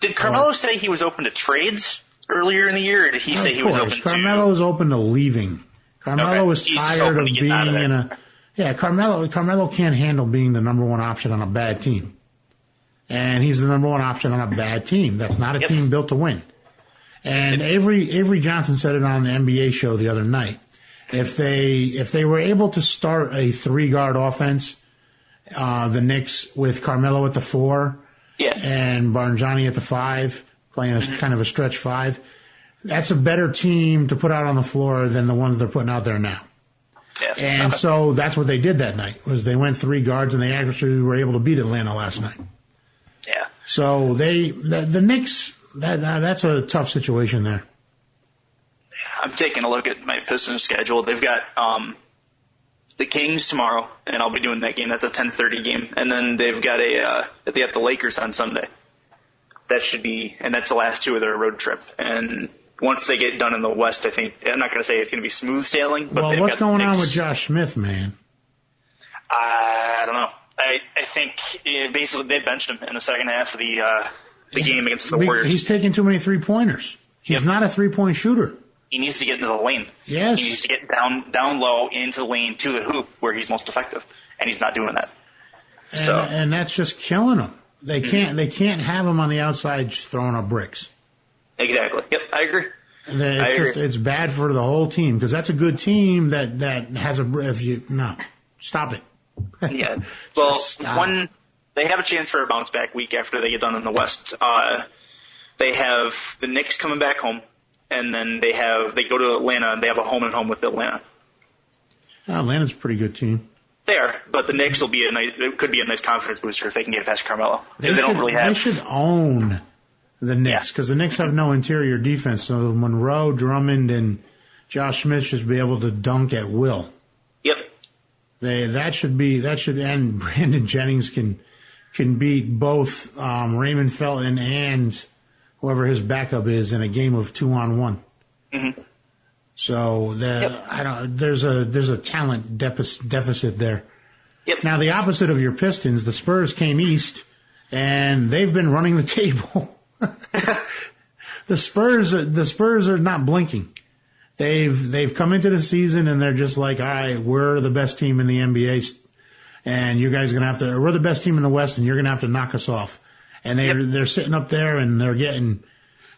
Speaker 3: Did Carmelo say he was open to trades earlier in the year, or did he say he was open to...
Speaker 2: Carmelo is open to leaving. Carmelo was tired of being in a... Yeah, Carmelo can't handle being the number one option on a bad team. And he's the number one option on a bad team. That's not a team built to win. And Avery Johnson said it on the NBA show the other night. If they were able to start a 3-guard offense, the Knicks with Carmelo at the 4 and Bargnani at the 5, playing a kind of a stretch 5, that's a better team to put out on the floor than the ones they're putting out there now.
Speaker 3: Yeah.
Speaker 2: And so that's what they did that night, was they went 3 guards and they actually were able to beat Atlanta last night.
Speaker 3: Yeah.
Speaker 2: So the Knicks, that's a tough situation there.
Speaker 3: I'm taking a look at my Pistons schedule. They've got the Kings tomorrow, and I'll be doing that game. That's a 10:30 game. And then they've got they have the Lakers on Sunday. That should be, and that's the last 2 of their road trip. And once they get done in the West, I think, I'm not going to say it's going to be smooth sailing. But
Speaker 2: well, what's going on with Josh Smith, man?
Speaker 3: I don't know. I think basically they benched him in the second half of the game against the Warriors.
Speaker 2: He's taking too many 3-pointers. He's not a 3-point shooter.
Speaker 3: He needs to get into the lane.
Speaker 2: Yes.
Speaker 3: He needs to get down low into the lane to the hoop where he's most effective, and he's not doing that.
Speaker 2: And that's just killing him. They can't have him on the outside throwing up bricks.
Speaker 3: Exactly. Yep, I agree.
Speaker 2: It's bad for the whole team because that's a good team that has stop it.
Speaker 3: Yeah. Well, they have a chance for a bounce back week after they get done in the West. They have the Knicks coming back home. And then they go to Atlanta, and they have a home-and-home with Atlanta.
Speaker 2: Atlanta's a pretty good team.
Speaker 3: They are. but the Knicks will be could be a nice confidence booster if they can get past Carmelo. They
Speaker 2: should own the Knicks because the Knicks have no interior defense. So Monroe, Drummond, and Josh Smith should be able to dunk at will.
Speaker 3: Yep.
Speaker 2: And Brandon Jennings can beat both Raymond Felton and whoever his backup is in a game of 2-on-1.
Speaker 3: Mm-hmm.
Speaker 2: So there's a talent deficit there.
Speaker 3: Yep.
Speaker 2: Now the opposite of your Pistons, the Spurs came east and they've been running the table. The Spurs are not blinking. They've come into the season and they're just like, all right, we're the best team in the NBA, and you guys are gonna we're the best team in the West, and you're gonna have to knock us off. And they're sitting up there and they're getting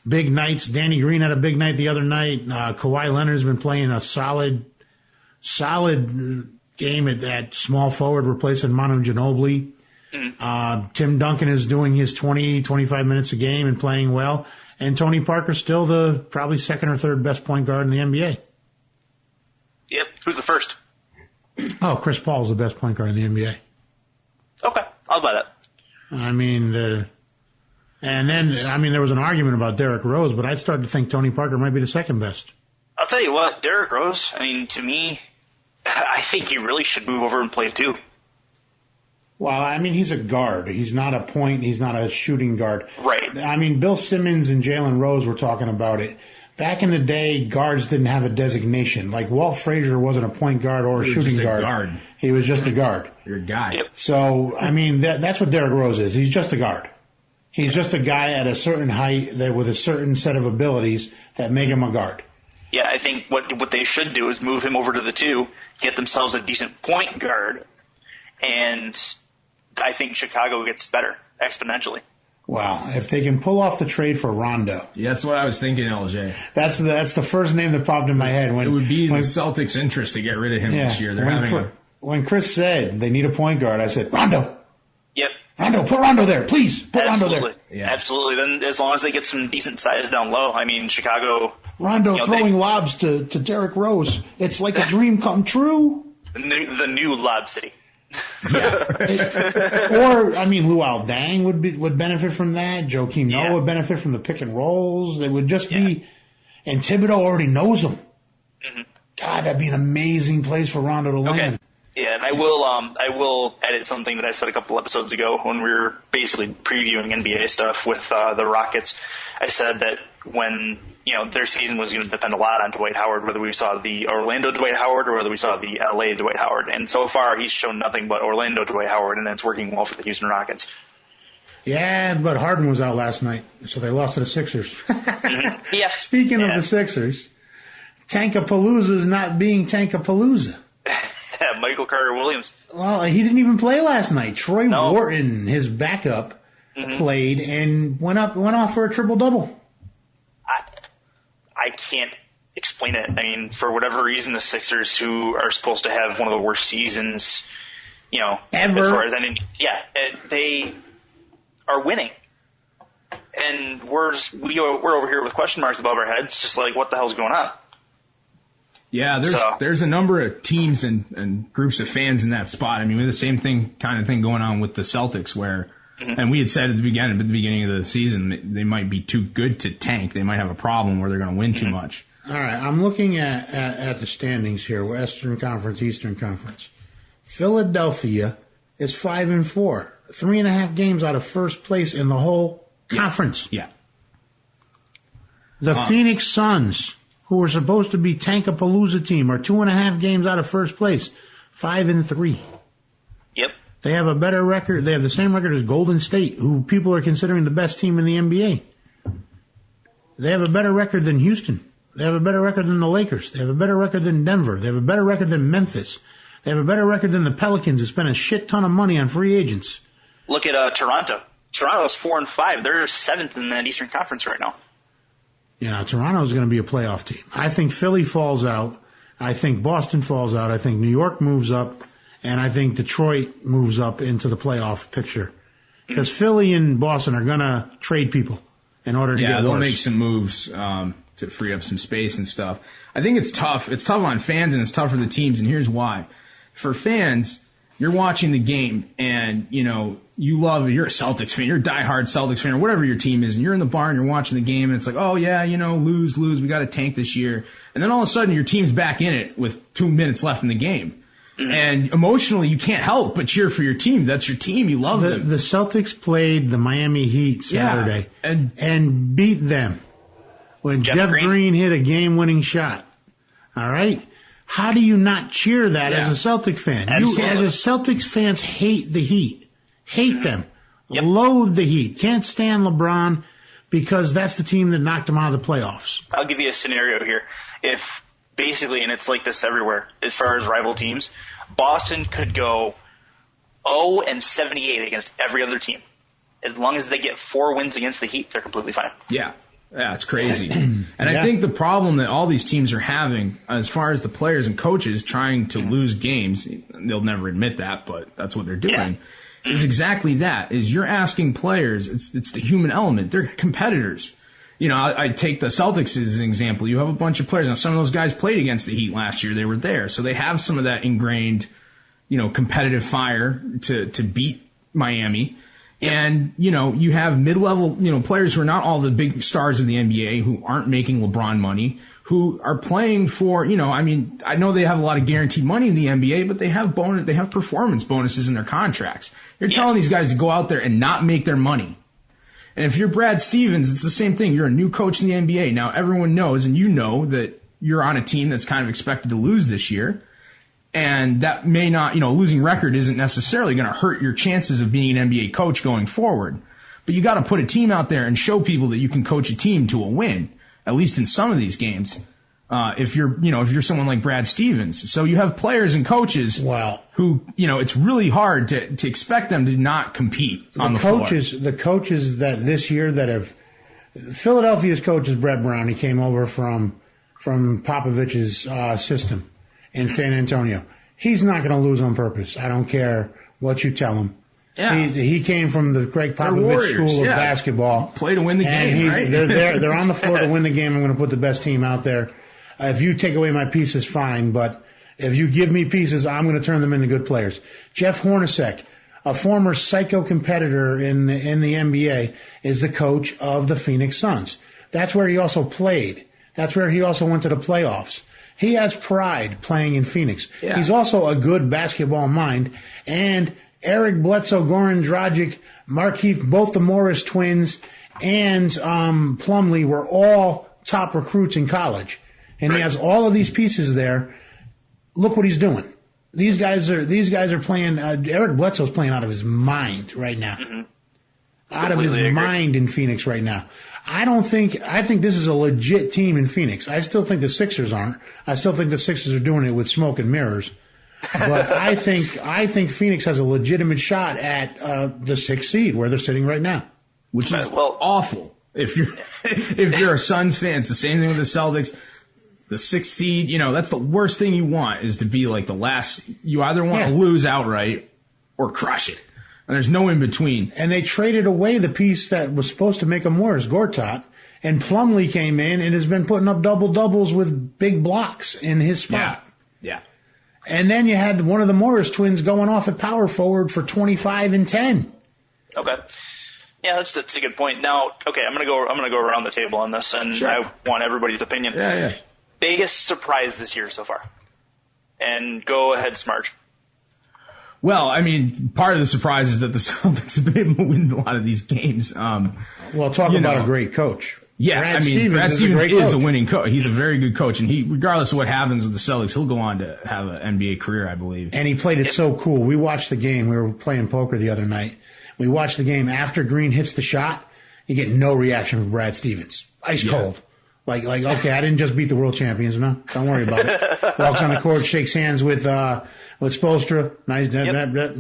Speaker 2: big nights. Danny Green had a big night the other night. Kawhi Leonard's been playing a solid game at small forward, replacing Manu Ginobili. Tim Duncan is doing his 20-25 minutes a game and playing well. And Tony Parker's still the probably second or third best point guard in the NBA.
Speaker 3: Yep. Who's the first?
Speaker 2: Oh, Chris Paul's the best point guard in the NBA.
Speaker 3: Okay, I'll buy that.
Speaker 2: I mean, there was an argument about Derrick Rose, but I'd start to think Tony Parker might be the second best.
Speaker 3: I'll tell you what, Derrick Rose, I mean, to me, I think he really should move over and play too.
Speaker 2: Well, I mean, he's a guard. He's not a point. He's not a shooting guard.
Speaker 3: Right.
Speaker 2: I mean, Bill Simmons and Jalen Rose were talking about it. Back in the day, guards didn't have a designation. Like Walt Frazier wasn't a point guard or a shooting guard. He was just a guard.
Speaker 1: You're a guy.
Speaker 3: Yep.
Speaker 2: So, I mean, that's what Derrick Rose is. He's just a guard. He's just a guy at a certain height with a certain set of abilities that make him a guard.
Speaker 3: Yeah, I think what they should do is move him over to the 2, get themselves a decent point guard, and I think Chicago gets better exponentially.
Speaker 2: Wow, if they can pull off the trade for Rondo.
Speaker 1: Yeah, that's what I was thinking, LJ.
Speaker 2: That's the first name that popped in my head.
Speaker 1: It would be in the Celtics' interest to get rid of him this year.
Speaker 2: When Chris said they need a point guard, I said, Rondo.
Speaker 3: Yep.
Speaker 2: Rondo, put Rondo there, please. Put Rondo there.
Speaker 1: Yeah.
Speaker 3: Absolutely. Then as long as they get some decent size down low, I mean, Chicago.
Speaker 2: Rondo throwing lobs to Derrick Rose. It's like a dream come true.
Speaker 3: The new Lob City.
Speaker 2: Or, I mean, Luol Deng would benefit from that. Joakim Noah would benefit from the pick and rolls. It would just be, and Thibodeau already knows them. Mm-hmm. God, that'd be an amazing place for Rondo to land.
Speaker 3: Yeah, and I will edit something that I said a couple episodes ago when we were basically previewing NBA stuff with the Rockets. I said that when their season was going to depend a lot on Dwight Howard, whether we saw the Orlando Dwight Howard or whether we saw the LA Dwight Howard. And so far, he's shown nothing but Orlando Dwight Howard, and it's working well for the Houston Rockets.
Speaker 2: Yeah, but Harden was out last night, so they lost to the Sixers.
Speaker 3: Mm-hmm. Yeah.
Speaker 2: Speaking of the Sixers, Tankapalooza is not being Tankapalooza.
Speaker 3: Michael Carter-Williams.
Speaker 2: Well, he didn't even play last night. Troy Wharton, his backup, played and went off for a triple-double.
Speaker 3: I can't explain it. I mean, for whatever reason, the Sixers, who are supposed to have one of the worst seasons,
Speaker 2: ever,
Speaker 3: as far as they are winning, and we're over here with question marks above our heads, just like, what the hell's going on?
Speaker 1: Yeah, there's a number of teams and groups of fans in that spot. I mean, we had the same kind of thing going on with the Celtics where. And we had said at the beginning of the season, they might be too good to tank. They might have a problem where they're going to win too much.
Speaker 2: All right, I'm looking at the standings here: Western Conference, Eastern Conference. Philadelphia is 5-4, 3.5 games out of first place in the whole conference.
Speaker 1: Yeah.
Speaker 2: The Phoenix Suns, who are supposed to be Tankapalooza team, are 2.5 games out of first place, 5-3.
Speaker 3: Yep.
Speaker 2: They have a better record. They have the same record as Golden State, who people are considering the best team in the NBA. They have a better record than Houston. They have a better record than the Lakers. They have a better record than Denver. They have a better record than Memphis. They have a better record than the Pelicans, who spent a shit ton of money on free agents.
Speaker 3: Look at Toronto. Toronto's 4-5. They're 7th in that Eastern Conference right now.
Speaker 2: Toronto's going to be a playoff team. I think Philly falls out. I think Boston falls out. I think New York moves up. And I think Detroit moves up into the playoff picture. Because Philly and Boston are going to trade people in order to get worse.
Speaker 1: Yeah, they'll make some moves to free up some space and stuff. I think it's tough. It's tough on fans and it's tough for the teams, and here's why. For fans, you're watching the game and, you're a Celtics fan, you're a diehard Celtics fan or whatever your team is, and you're in the bar and you're watching the game and it's like, oh yeah, lose, we got to tank this year. And then all of a sudden your team's back in it with 2 minutes left in the game. And emotionally, you can't help but cheer for your team. That's your team. You love them.
Speaker 2: The Celtics played the Miami Heat Saturday and beat them when Jeff Green hit a game-winning shot. All right? How do you not cheer that as a Celtic fan? You, as a Celtics fans, hate the Heat. Hate them. Yep. Loathe the Heat. Can't stand LeBron because that's the team that knocked them out of the playoffs.
Speaker 3: I'll give you a scenario here. If basically, and it's like this everywhere, as far as rival teams, Boston could go 0-78 against every other team. As long as they get 4 wins against the Heat, they're completely fine.
Speaker 1: Yeah, it's crazy. And I think the problem that all these teams are having, as far as the players and coaches trying to lose games, they'll never admit that, but that's what they're doing, is exactly that, is you're asking players, it's the human element, they're competitors. I take the Celtics as an example. You have a bunch of players. Now, some of those guys played against the Heat last year. They were there. So they have some of that ingrained, competitive fire to beat Miami. And, you have mid-level, players who are not all the big stars of the NBA, who aren't making LeBron money, who are playing for, I know they have a lot of guaranteed money in the NBA, but they have performance bonuses in their contracts. You're telling these guys to go out there and not make their money. And if you're Brad Stevens, it's the same thing. You're a new coach in the NBA. Now, everyone knows, and you know, that you're on a team that's kind of expected to lose this year. And that may not, losing record isn't necessarily going to hurt your chances of being an NBA coach going forward. But you got to put a team out there and show people that you can coach a team to a win, at least in some of these games. If you're someone like Brad Stevens. So you have players and coaches who, it's really hard to expect them to not compete on the floor.
Speaker 2: The coaches that this year that have, Philadelphia's coach is Brett Brown. He came over from Popovich's system in San Antonio. He's not going to lose on purpose. I don't care what you tell him. Yeah. He came from the Greg Popovich school of basketball.
Speaker 1: Play to win the game, right?
Speaker 2: They're on the floor to win the game. I'm going to put the best team out there. If you take away my pieces, fine, but if you give me pieces, I'm going to turn them into good players. Jeff Hornacek, a former psycho competitor in the NBA, is the coach of the Phoenix Suns. That's where he also played. That's where he also went to the playoffs. He has pride playing in Phoenix. Yeah. He's also a good basketball mind. And Eric Bledsoe, Goran Dragic, Markieff, both the Morris twins, and Plumlee were all top recruits in college. And he has all of these pieces there. Look what he's doing. These guys are playing. Eric Bledsoe's playing out of his mind right now. Mm-hmm. Out of his mind in Phoenix right now. I think this is a legit team in Phoenix. I still think the Sixers aren't. I still think the Sixers are doing it with smoke and mirrors. But I think Phoenix has a legitimate shot at the 6th seed where they're sitting right now.
Speaker 1: Which is awful. If you're a Suns fan, it's the same thing with the Celtics. The 6th seed, that's the worst thing you want, is to be like the last. You either want to lose outright or crush it. And there's no in between.
Speaker 2: And they traded away the piece that was supposed to make them worse, Gortat. And Plumlee came in and has been putting up double-doubles with big blocks in his spot.
Speaker 1: Yeah.
Speaker 2: And then you had one of the Morris twins going off at power forward for 25 and 10.
Speaker 3: Okay. Yeah, that's a good point. Now, okay, I'm gonna go around the table on this, and I want everybody's opinion.
Speaker 1: Yeah.
Speaker 3: Biggest surprise this year so far? And go ahead, Smarge.
Speaker 1: Well, part of the surprise is that the Celtics have been able to win a lot of these games.
Speaker 2: Talk about a great coach.
Speaker 1: Yeah, Brad Stevens is a winning coach. He's a very good coach, and regardless of what happens with the Celtics, he'll go on to have an NBA career, I believe.
Speaker 2: And he played it so cool. We watched the game. We were playing poker the other night. We watched the game after Green hits the shot. You get no reaction from Brad Stevens. Ice cold. Like, okay, I didn't just beat the world champions. No, don't worry about it. Walks on the court, shakes hands with Spoelstra.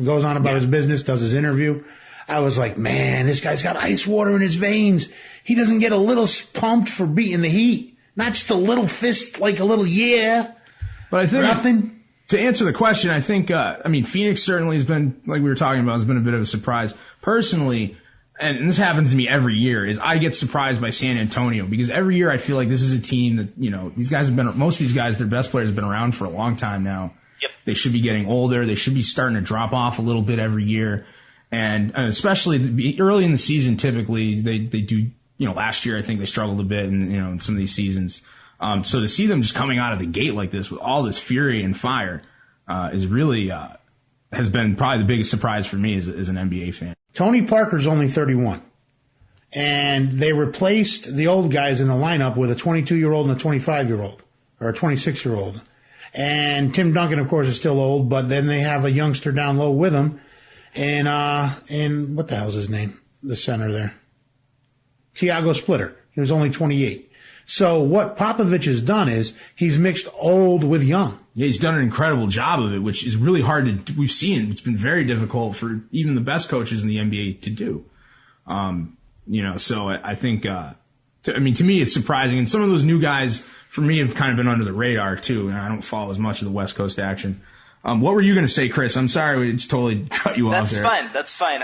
Speaker 2: Goes on about his business, does his interview. I was like, man, this guy's got ice water in his veins. He doesn't get a little pumped for beating the Heat. Not just a little fist, like a little
Speaker 1: But I think
Speaker 2: nothing.
Speaker 1: To answer the question, I think, Phoenix certainly has been, like we were talking about, has been a bit of a surprise. Personally, and this happens to me every year, is I get surprised by San Antonio, because every year I feel like this is a team that, most of these guys, their best players have been around for a long time now.
Speaker 3: Yep.
Speaker 1: They should be getting older. They should be starting to drop off a little bit every year. And especially early in the season, typically they do, last year I think they struggled a bit in some of these seasons. So to see them just coming out of the gate like this with all this fury and fire, is really, has been probably the biggest surprise for me as an NBA fan.
Speaker 2: Tony Parker's only 31. And they replaced the old guys in the lineup with a 22-year-old and a 25-year-old, or a 26-year-old. And Tim Duncan, of course, is still old, but then they have a youngster down low with him. And what the hell's his name? The center there. Tiago Splitter. He was only 28. So what Popovich has done is he's mixed old with young.
Speaker 1: Yeah, he's done an incredible job of it, which is really hard to, we've seen. It's been very difficult for even the best coaches in the NBA to do. So I think, to me, it's surprising. And some of those new guys, for me, have kind of been under the radar, too. And I don't follow as much of the West Coast action. What were you going to say, Chris? I'm sorry, we just totally cut you off there.
Speaker 3: That's fine.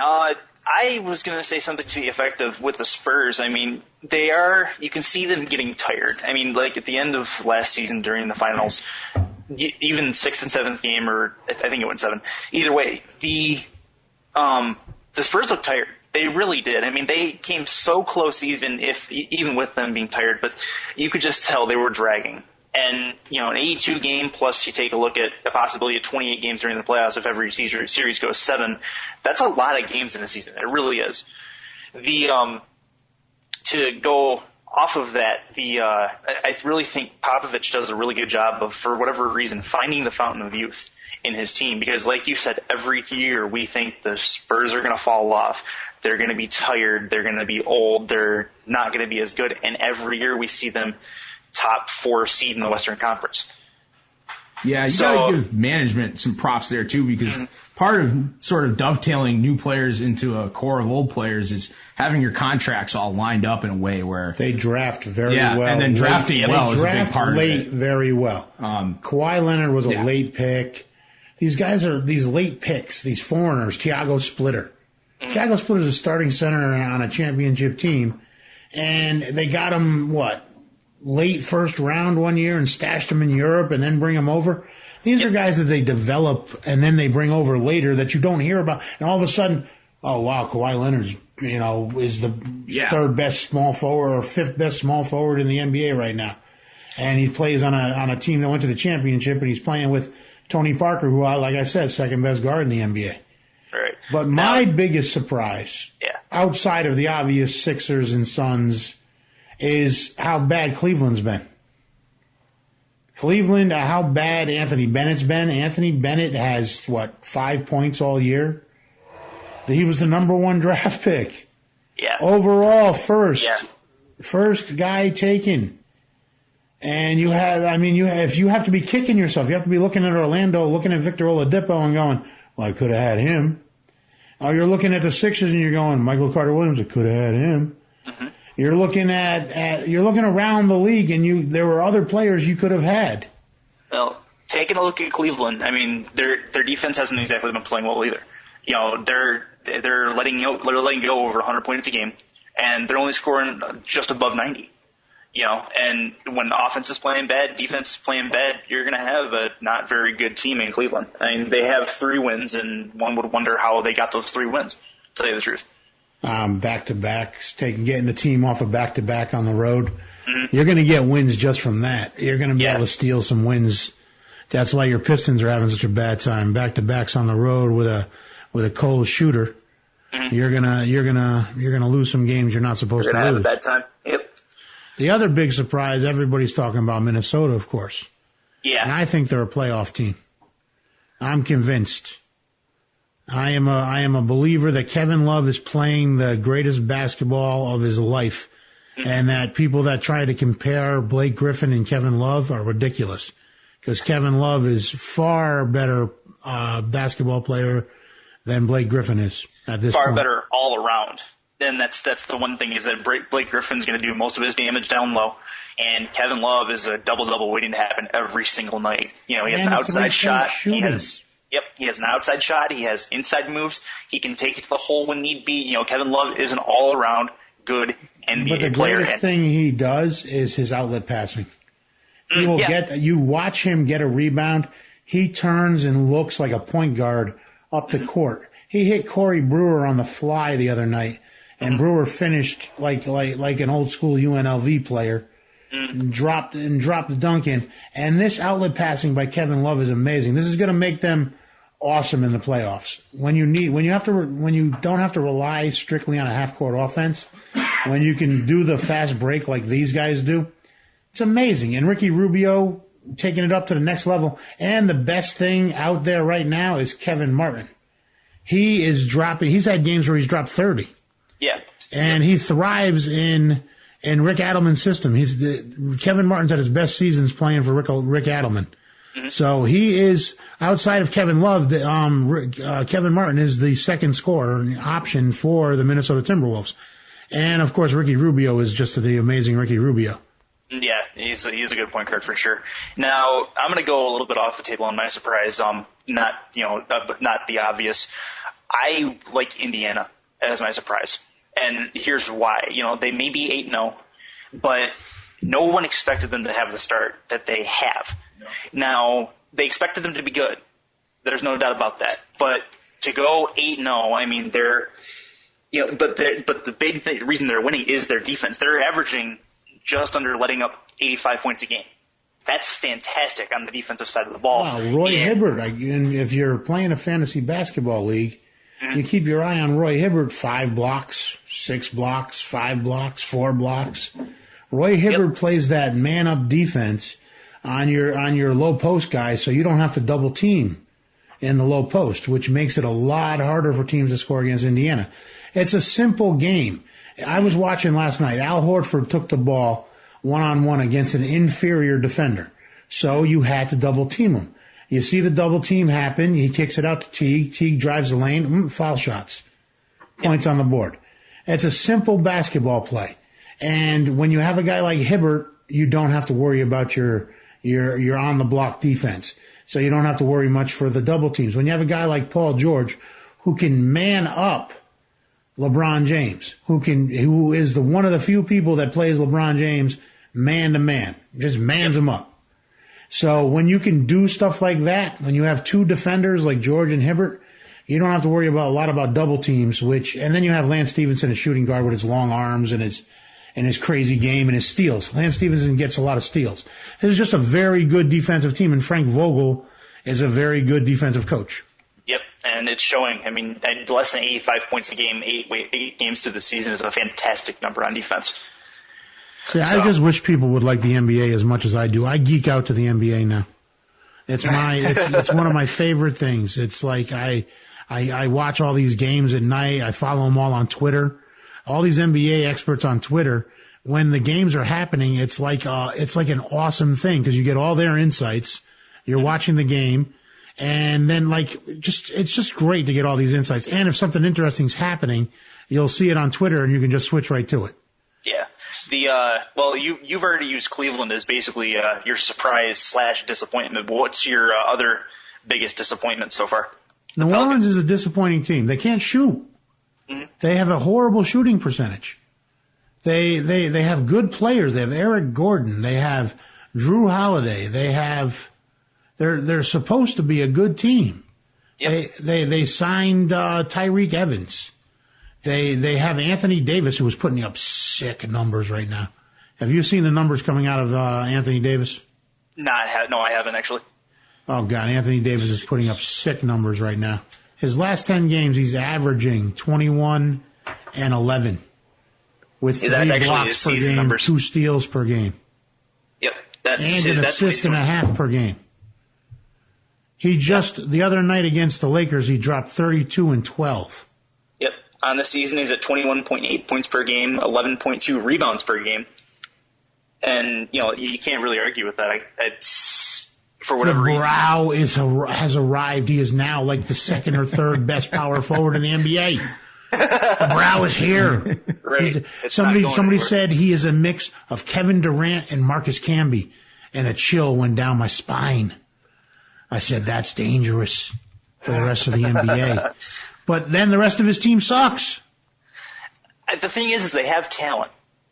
Speaker 3: I was going to say something to the effect of with the Spurs. I mean, you can see them getting tired. I mean, like at the end of last season during the finals, even 6th and 7th game, or I think it went 7. Either way, the Spurs looked tired. They really did. I mean, they came so close even with them being tired, but you could just tell they were dragging. And, an 82 game plus you take a look at the possibility of 28 games during the playoffs if every series goes 7. That's a lot of games in a season. It really is. To go off of that, I really think Popovich does a really good job of, for whatever reason, finding the fountain of youth in his team. Because like you said, every year we think the Spurs are going to fall off. They're going to be tired. They're going to be old. They're not going to be as good. And every year we see them top 4 seed in the Western Conference.
Speaker 1: Yeah, you got to give management some props there, too, because part of sort of dovetailing new players into a core of old players is having your contracts all lined up in a way where
Speaker 2: they draft very well.
Speaker 1: And then drafting well is a big part of it.
Speaker 2: Late very well. Kawhi Leonard was a late pick. These guys are these late picks, these foreigners. Tiago Splitter. Tiago Splitter is a starting center on a championship team, and they got him, late first round one year and stashed him in Europe and then bring him over. These are guys that they develop and then they bring over later that you don't hear about. And all of a sudden, oh wow, Kawhi Leonard, is the third best small forward or fifth best small forward in the NBA right now. And he plays on a team that went to the championship, and he's playing with Tony Parker, who, like I said, second best guard in the NBA.
Speaker 3: Right.
Speaker 2: But my biggest surprise, outside of the obvious Sixers and Suns, is how bad Cleveland's been. Cleveland, how bad Anthony Bennett's been. Anthony Bennett has, 5 points all year? He was the number 1 draft pick.
Speaker 3: Yeah.
Speaker 2: Overall, first guy taken. And if you have to be kicking yourself, you have to be looking at Orlando, looking at Victor Oladipo and going, well, I could have had him. Oh, you're looking at the Sixers and you're going, Michael Carter Williams, I could have had him. Mm-hmm. You're looking around the league, and there were other players you could have had.
Speaker 3: Well, taking a look at Cleveland, I mean, their defense hasn't exactly been playing well either. They're letting go over 100 points a game, and they're only scoring just above 90. And when offense is playing bad, defense is playing bad, you're going to have a not very good team in Cleveland. I mean, they have 3 wins, and one would wonder how they got those 3 wins, to tell you the truth.
Speaker 2: Back-to-backs, getting the team off of back-to-back on the road. Mm-hmm. You're going to get wins just from that. You're going to be able to steal some wins. That's why your Pistons are having such a bad time. Back-to-backs on the road with a cold shooter. Mm-hmm. You're gonna lose some games you're not supposed to lose.
Speaker 3: You're gonna have a bad time. Yep.
Speaker 2: The other big surprise, everybody's talking about Minnesota, of course.
Speaker 3: Yeah.
Speaker 2: And I think they're a playoff team. I'm convinced. I am a believer that Kevin Love is playing the greatest basketball of his life, and that people that try to compare Blake Griffin and Kevin Love are ridiculous, because Kevin Love is far better basketball player than Blake Griffin is at this point.
Speaker 3: Far better all around. And that's the one thing, is that Blake Griffin's going to do most of his damage down low, and Kevin Love is a double-double waiting to happen every single night. He has an outside shot. He has an outside shot. He has inside moves. He can take it to the hole when need be. Kevin Love is an all-around good NBA player.
Speaker 2: But the greatest thing he does is his outlet passing. He will you watch him get a rebound. he turns and looks like a point guard up the court. He hit Corey Brewer on the fly the other night, and Brewer finished like an old school UNLV player, and dropped the dunk in. And this outlet passing by Kevin Love is amazing. This is going to make them awesome in the playoffs. When you don't have to rely strictly on a half court offense, when you can do the fast break like these guys do, it's amazing. And Ricky Rubio taking it up to the next level. And the best thing out there right now is Kevin Martin. He's had games where he's dropped 30.
Speaker 3: Yeah.
Speaker 2: And he thrives in Rick Adelman's system. Kevin Martin's at his best seasons playing for Rick Adelman. Mm-hmm. So he is, outside of Kevin Love, Kevin Martin is the second scorer option for the Minnesota Timberwolves. And of course, Ricky Rubio is just the amazing Ricky Rubio.
Speaker 3: Yeah, he's a good point guard for sure. Now, I'm going to go a little bit off the table on my surprise. Not the obvious. I like Indiana as my surprise. And here's why. They may be 8-0, but no one expected them to have the start that they have. No. Now, they expected them to be good. There's no doubt about that. But to go 8-0, I mean, but the reason they're winning is their defense. They're averaging just under letting up 85 points a game. That's fantastic on the defensive side of the ball.
Speaker 2: Wow, Roy Hibbert. And if you're playing a fantasy basketball league, you keep your eye on Roy Hibbert, 5 blocks, 6 blocks, 5 blocks, 4 blocks. Roy Hibbert plays that man-up defense on your low post guys, so you don't have to double team in the low post, which makes it a lot harder for teams to score against Indiana. It's a simple game. I was watching last night. Al Horford took the ball one-on-one against an inferior defender, so you had to double team him. You see the double team happen. He kicks it out to Teague. Teague drives the lane. Foul shots. Points on the board. It's a simple basketball play. And when you have a guy like Hibbert, you don't have to worry about your on the block defense. So you don't have to worry much for the double teams. When you have a guy like Paul George who can man up LeBron James, who is one of the few people that plays LeBron James man to man, just mans him up. So when you can do stuff like that, when you have two defenders like George and Hibbert, you don't have to worry about a lot about double teams, and then you have Lance Stevenson, a shooting guard with his long arms and his crazy game and his steals. Lance Stevenson gets a lot of steals. This is just a very good defensive team, and Frank Vogel is a very good defensive coach.
Speaker 3: Yep, and it's showing. I mean, less than 85 points a game, 8 games through the season is a fantastic number on defense.
Speaker 2: See, I just wish people would like the NBA as much as I do. I geek out to the NBA now. It's one of my favorite things. It's like I watch all these games at night. I follow them all on Twitter. All these NBA experts on Twitter. When the games are happening, it's like an awesome thing because you get all their insights. You're watching the game, and then it's just great to get all these insights. And if something interesting's happening, you'll see it on Twitter, and you can just switch right to it.
Speaker 3: Yeah. You've already used Cleveland as basically your surprise / disappointment. But what's your other biggest disappointment so far?
Speaker 2: New Orleans is a disappointing team. They can't shoot. Mm-hmm. They have a horrible shooting percentage. They have good players. They have Eric Gordon. They have Drew Holiday. They're supposed to be a good team. Yep. They signed Tyreek Evans. They have Anthony Davis, who is putting up sick numbers right now. Have you seen the numbers coming out of Anthony Davis?
Speaker 3: No, I haven't actually.
Speaker 2: Oh God, Anthony Davis is putting up sick numbers right now. His last 10 games, he's averaging 21 and 11 with 3 blocks per game, numbers. 2 steals per game.
Speaker 3: Yep,
Speaker 2: and an assist and a half per game. The other night against the Lakers, he dropped 32 and 12.
Speaker 3: Yep. On the season, he's at 21.8 points per game, 11.2 rebounds per game. And, you can't really argue with that. It's for whatever reason.
Speaker 2: Brow has arrived. He is now like the second or third best power forward in the NBA. The Brow is here.
Speaker 3: Right.
Speaker 2: Somebody said he is a mix of Kevin Durant and Marcus Camby, and a chill went down my spine. I said, that's dangerous for the rest of the NBA. But then the rest of his team sucks.
Speaker 3: The thing is they have talent,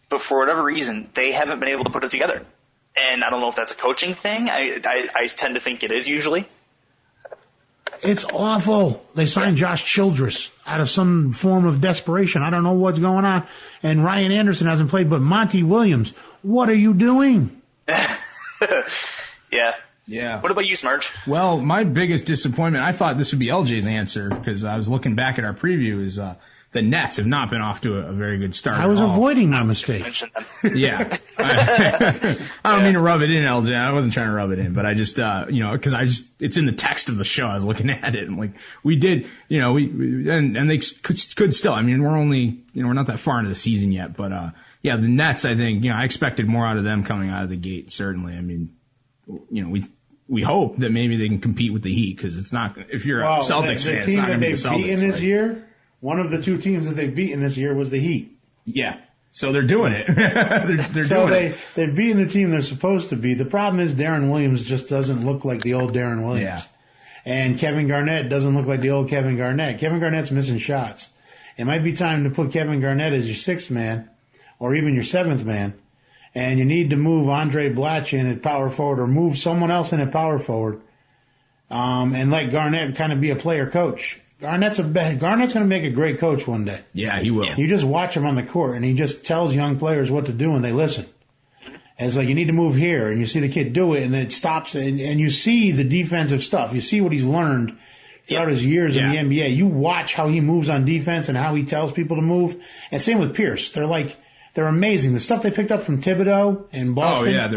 Speaker 3: but for whatever reason, they haven't been able to put it together. And I don't know if that's a coaching thing. I tend to think it is usually.
Speaker 2: It's awful. They signed Josh Childress out of some form of desperation. I don't know what's going on. And Ryan Anderson hasn't played, but Monty Williams, what are you doing?
Speaker 3: Yeah.
Speaker 1: Yeah.
Speaker 3: What about you, Smarge?
Speaker 1: Well, my biggest disappointment, I thought this would be LJ's answer because I was looking back at our preview, is the Nets have not been off to a very good start.
Speaker 2: I was avoiding my mistake.
Speaker 1: Yeah. I don't mean to rub it in, LJ. I wasn't trying to rub it in, but I just, because it's in the text of the show. I was looking at it and like, we did, and they could still, I mean, we're only, we're not that far into the season yet, but, yeah, the Nets, I think, I expected more out of them coming out of the gate, certainly. I mean, we hope that maybe they can compete with the Heat because it's not, if you're a Celtics fan, it's not going to be the Celtics. The team that they've beaten this year, one of the two teams that they've beaten this year was the Heat. Yeah. So they're doing it. they're doing it.
Speaker 2: They've beaten the team they're supposed to be. The problem is Darren Williams just doesn't look like the old Darren Williams.
Speaker 1: Yeah.
Speaker 2: And Kevin Garnett doesn't look like the old Kevin Garnett. Kevin Garnett's missing shots. It might be time to put Kevin Garnett as your sixth man or even your seventh man. And you need to move Andre Blatch in at power forward or move someone else in at power forward. And let Garnett kind of be a player coach. Garnett's going to make a great coach one day.
Speaker 1: Yeah, he will.
Speaker 2: You just watch him on the court, and he just tells young players what to do, and they listen. And it's like, you need to move here, and you see the kid do it, and it stops, and you see the defensive stuff. You see what he's learned throughout his years in the NBA. You watch how he moves on defense and how he tells people to move. And same with Pierce. They're amazing. The stuff they picked up from Thibodeau in Boston.
Speaker 1: Oh, yeah,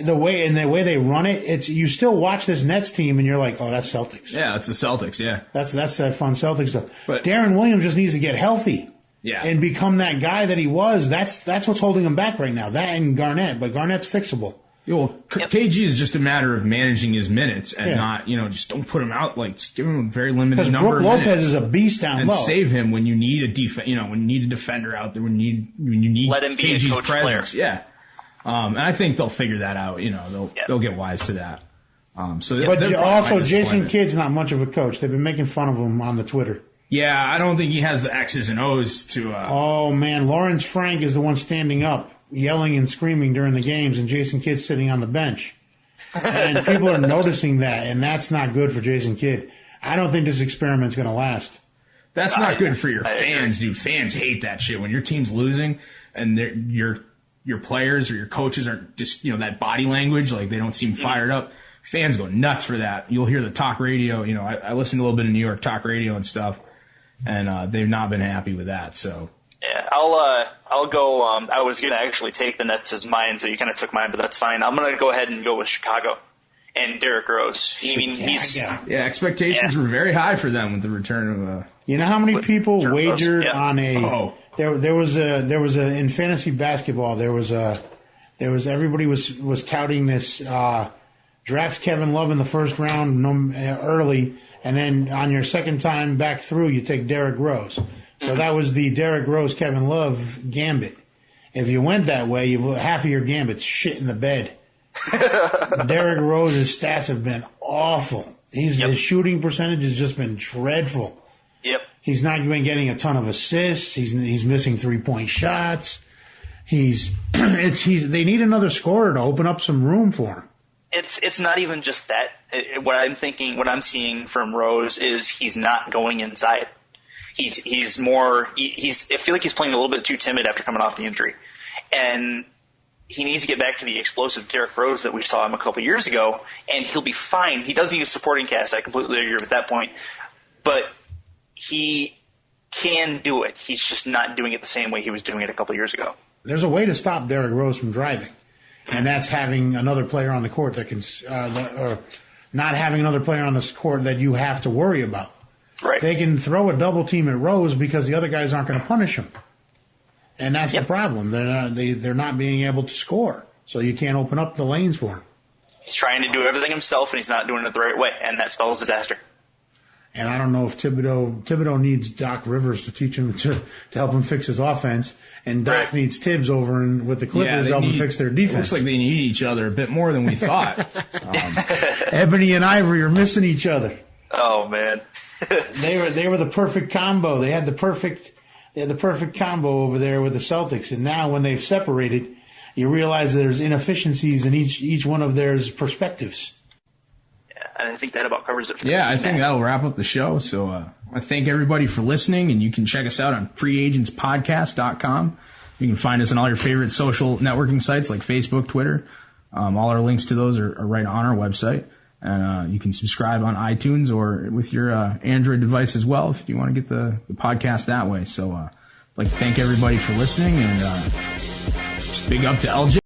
Speaker 2: the way they run it, you still watch this Nets team and you're like, oh, that's Celtics.
Speaker 1: Yeah, it's the Celtics, yeah.
Speaker 2: That's that fun Celtics stuff.
Speaker 1: But
Speaker 2: Darren Williams just needs to get healthy.
Speaker 1: Yeah.
Speaker 2: And become that guy that he was. That's what's holding him back right now. That and Garnett, but Garnett's fixable.
Speaker 1: Yeah, well, KG is just a matter of managing his minutes and not, just don't put him out, like, just give him a very limited number of minutes.
Speaker 2: Because Brook Lopez is a beast down low.
Speaker 1: And save him when you need when you need a defender out there, when you need
Speaker 3: let him be
Speaker 1: KG's
Speaker 3: a coach
Speaker 1: presence.
Speaker 3: Player.
Speaker 1: Yeah. And I think they'll figure that out. They'll get wise to that.
Speaker 2: But also, Jason Kidd's not much of a coach. They've been making fun of him on the Twitter.
Speaker 1: Yeah, I don't think he has the X's and O's to.
Speaker 2: Oh man, Lawrence Frank is the one standing up, yelling and screaming during the games, and Jason Kidd's sitting on the bench. And people are noticing that, and that's not good for Jason Kidd. I don't think this experiment's going to last.
Speaker 1: That's not good for your fans, dude. Fans hate that shit when your team's losing and your players or your coaches aren't just, that body language, like they don't seem fired up. Fans go nuts for that. You'll hear the talk radio. I listen to a little bit of New York talk radio and stuff, and they've not been happy with that. So
Speaker 3: yeah, I'll go. I was gonna actually take the Nets as mine, so you kind of took mine, but that's fine. I'm gonna go ahead and go with Chicago and Derrick Rose.
Speaker 1: Expectations were very high for them with the return of.
Speaker 2: You know how many people wagered on a? There was in fantasy basketball. Everybody was touting this draft Kevin Love in the first round early, and then on your second time back through you take Derrick Rose. So that was the Derrick Rose Kevin Love gambit. If you went that way, half of your gambit's shit in the bed. Derrick Rose's stats have been awful. His shooting percentage has just been dreadful.
Speaker 3: Yep.
Speaker 2: He's not been getting a ton of assists. He's missing 3-point shots. They need another scorer to open up some room for him.
Speaker 3: It's not even just that. What I'm seeing from Rose is he's not going inside. I feel like he's playing a little bit too timid after coming off the injury. And he needs to get back to the explosive Derrick Rose that we saw him a couple years ago, and he'll be fine. He does need a supporting cast. I completely agree with that point. But he can do it. He's just not doing it the same way he was doing it a couple years ago.
Speaker 2: There's a way to stop Derrick Rose from driving, and that's having another player on the court that can, or not having another player on the court that you have to worry about.
Speaker 3: Right.
Speaker 2: They can throw a double team at Rose because the other guys aren't going to punish him. And that's the problem. They're not being able to score. So you can't open up the lanes for him.
Speaker 3: He's trying to do everything himself, and he's not doing it the right way, and that spells disaster.
Speaker 2: And I don't know if Thibodeau needs Doc Rivers to teach him to help him fix his offense, and Doc needs Tibbs over with the Clippers to help him fix their defense.
Speaker 1: It looks like they need each other a bit more than we thought.
Speaker 2: Ebony and Ivory are missing each other.
Speaker 3: Oh man.
Speaker 2: They were the perfect combo. They had the perfect combo over there with the Celtics, and now when they've separated, you realize there's inefficiencies in each one of their perspectives.
Speaker 3: Yeah. And I think that about covers it for
Speaker 1: me. Yeah, I think that'll wrap up the show. So I thank everybody for listening, and you can check us out on freeagentspodcast.com. You can find us on all your favorite social networking sites like Facebook, Twitter. All our links to those are right on our website. And you can subscribe on iTunes or with your Android device as well if you want to get the podcast that way. So I'd like to thank everybody for listening, and just big up to LJ.